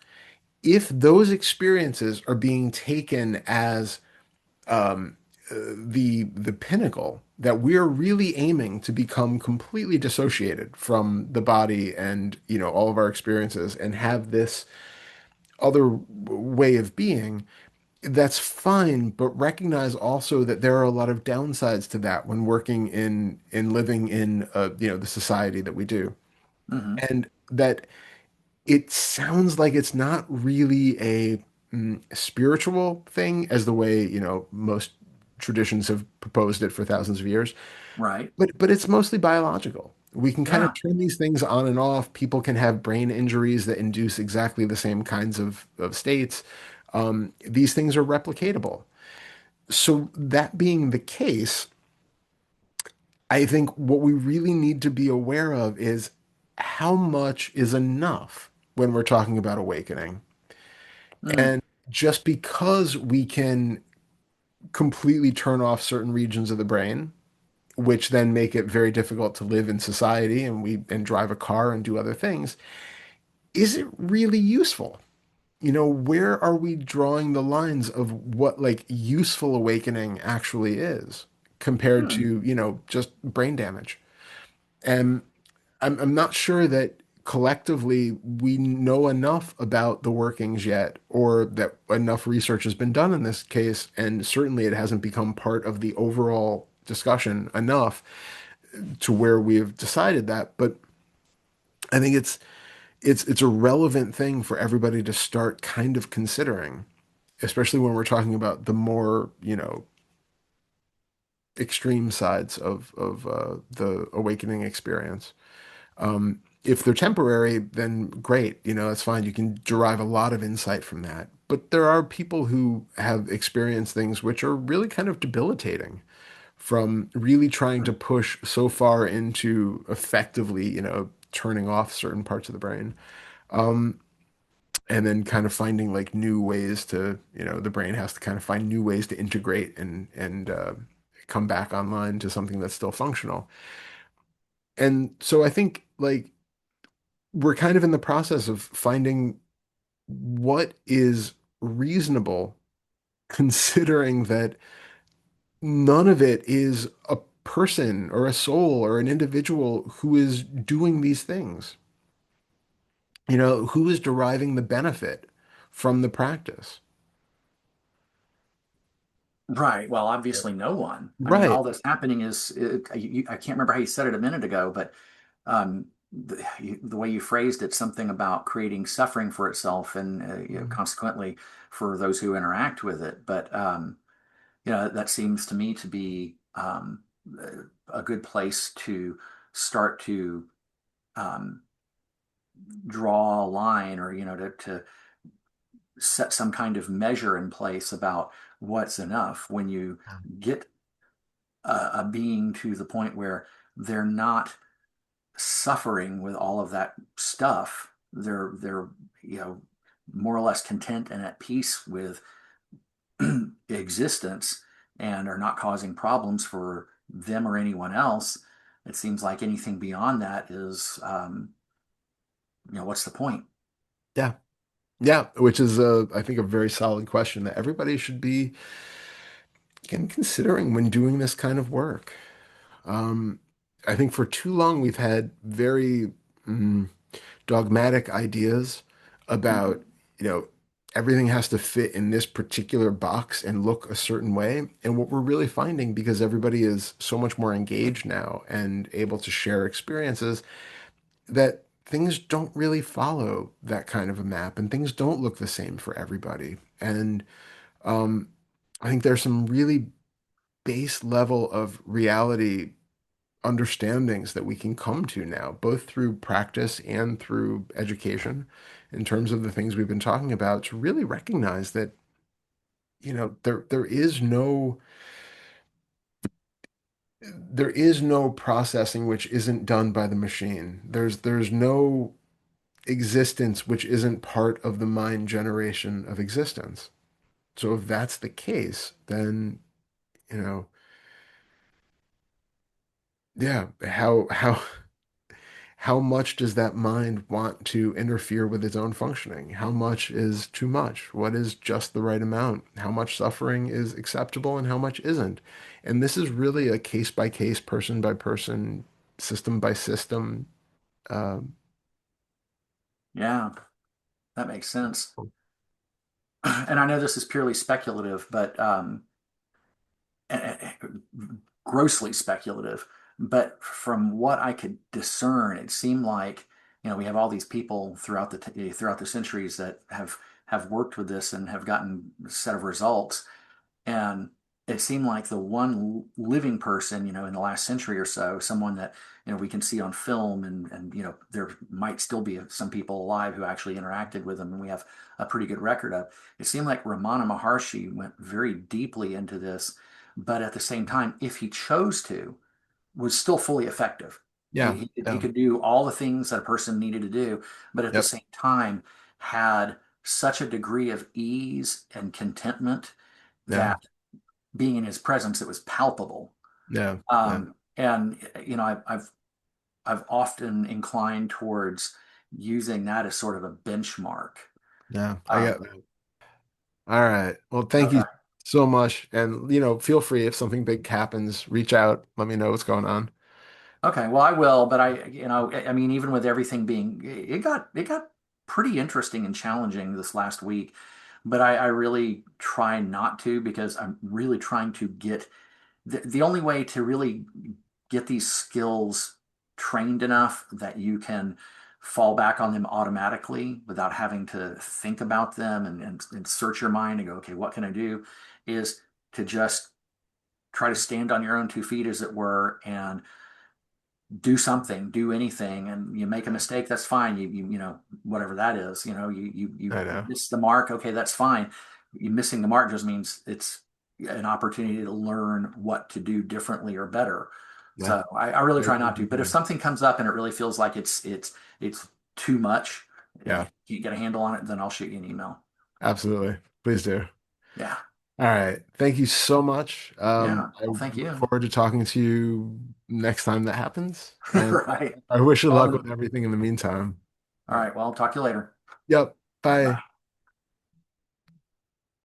If those experiences are being taken as the pinnacle, that we're really aiming to become completely dissociated from the body and all of our experiences and have this other way of being, that's fine, but recognize also that there are a lot of downsides to that when working in living in the society that we do. Hmm. And that it sounds like it's not really a spiritual thing as the way, most traditions have proposed it for thousands of years, Right. but it's mostly biological. We can kind of Yeah. turn these things on and off. People can have brain injuries that induce exactly the same kinds of states. These things are replicatable. So that being the case, I think what we really need to be aware of is how much is enough when we're talking about awakening. Mm, And just because we can completely turn off certain regions of the brain, which then make it very difficult to live in society and drive a car and do other things, is it really useful? Where are we drawing the lines of what like useful awakening actually is compared mm. to, just brain damage? And I'm not sure that collectively we know enough about the workings yet, or that enough research has been done in this case, and certainly it hasn't become part of the overall discussion enough to where we've decided that. But I think it's a relevant thing for everybody to start kind of considering, especially when we're talking about the more, extreme sides of the awakening experience. If they're temporary, then great, that's fine. You can derive a lot of insight from that. But there are people who have experienced things which are really kind of debilitating from really trying to push so far into effectively, turning off certain parts of the brain. And then kind of finding like new ways to, the brain has to kind of find new ways to integrate and come back online to something that's still functional. And so I think like we're kind of in the process of finding what is reasonable, considering that none of it is a person or a soul or an individual who is doing these things. Who is deriving the benefit from the practice? Right. Well, obviously, no one. I mean, Right. all that's happening is I can't remember how you said it a minute ago, but the way you phrased it, something about creating suffering for itself and consequently for those who interact with it. But that seems to me to be a good place to start to um, draw a line, or to set some kind of measure in place about what's enough when you get a being to the point where they're not suffering with all of that stuff. They're you know more or less content and at peace with existence and are not causing problems for them or anyone else. It seems like anything beyond that is, what's the point? Yeah. Yeah, which is I think a very solid question that everybody should be again considering when doing this kind of work. Um, I think for too long we've had very mm, dogmatic ideas Mhm. about, everything has to fit in this particular box and look a certain way. And what we're really finding, because everybody is so much more engaged now and able to share experiences, that things don't really follow that kind of a map and things don't look the same for everybody. And um, I think there's some really base level of reality understandings that we can come to now, both through practice and through education, in terms of the things we've been talking about, to really recognize that, there is no processing which isn't done by the machine. There's no existence which isn't part of the mind generation of existence. So if that's the case, then, you know, yeah, how much does that mind want to interfere with its own functioning? How much is too much? What is just the right amount? How much suffering is acceptable and how much isn't? And this is really a case by case, person by person, system by system. Um, Yeah, that makes sense. And I know this is purely speculative, but grossly speculative. But from what I could discern, it seemed like we have all these people throughout the centuries that have worked with this and have gotten a set of results. And it seemed like the one living person, in the last century or so, someone that, we can see on film, and there might still be some people alive who actually interacted with them, and we have a pretty good record of. It seemed like Ramana Maharshi went very deeply into this, but at the same time, if he chose to, was still fully effective. Yeah. He Yeah. could do all the things that a person needed to do, but at the Yep. same time had such a degree of ease and contentment Yeah. that being in his presence, it was palpable. Yeah. Yeah. And I've often inclined towards using that as sort of a benchmark. Yeah. I Um, get that. All right. Well, thank you okay. so much. And, feel free if something big happens, reach out, let me know what's going on. Okay, well, I will, but I mean, even with everything being, it got pretty interesting and challenging this last week, but I really try not to because I'm really trying to get the only way to really get these skills trained enough that you can fall back on them automatically without having to think about them and search your mind and go, okay, what can I do? Is to just try to stand on your own 2 feet, as it were, and do something, do anything, and you make a mistake, that's fine. Whatever that is, you I know. miss the mark. Okay, that's fine. You missing the mark just means it's an opportunity to learn what to do differently or better. Yeah. So I really try not to. But if something comes up and it really feels like it's too much, and Yeah, you get a handle on it, then I'll shoot you an email. absolutely. Please do. Yeah, All right. Thank you so much. yeah. I Well, thank look you. forward to talking to you next time that happens. And Right. I wish you luck with Well, everything in the meantime. all right. Well, I'll talk to you later. Yep. All right, bye. Bye.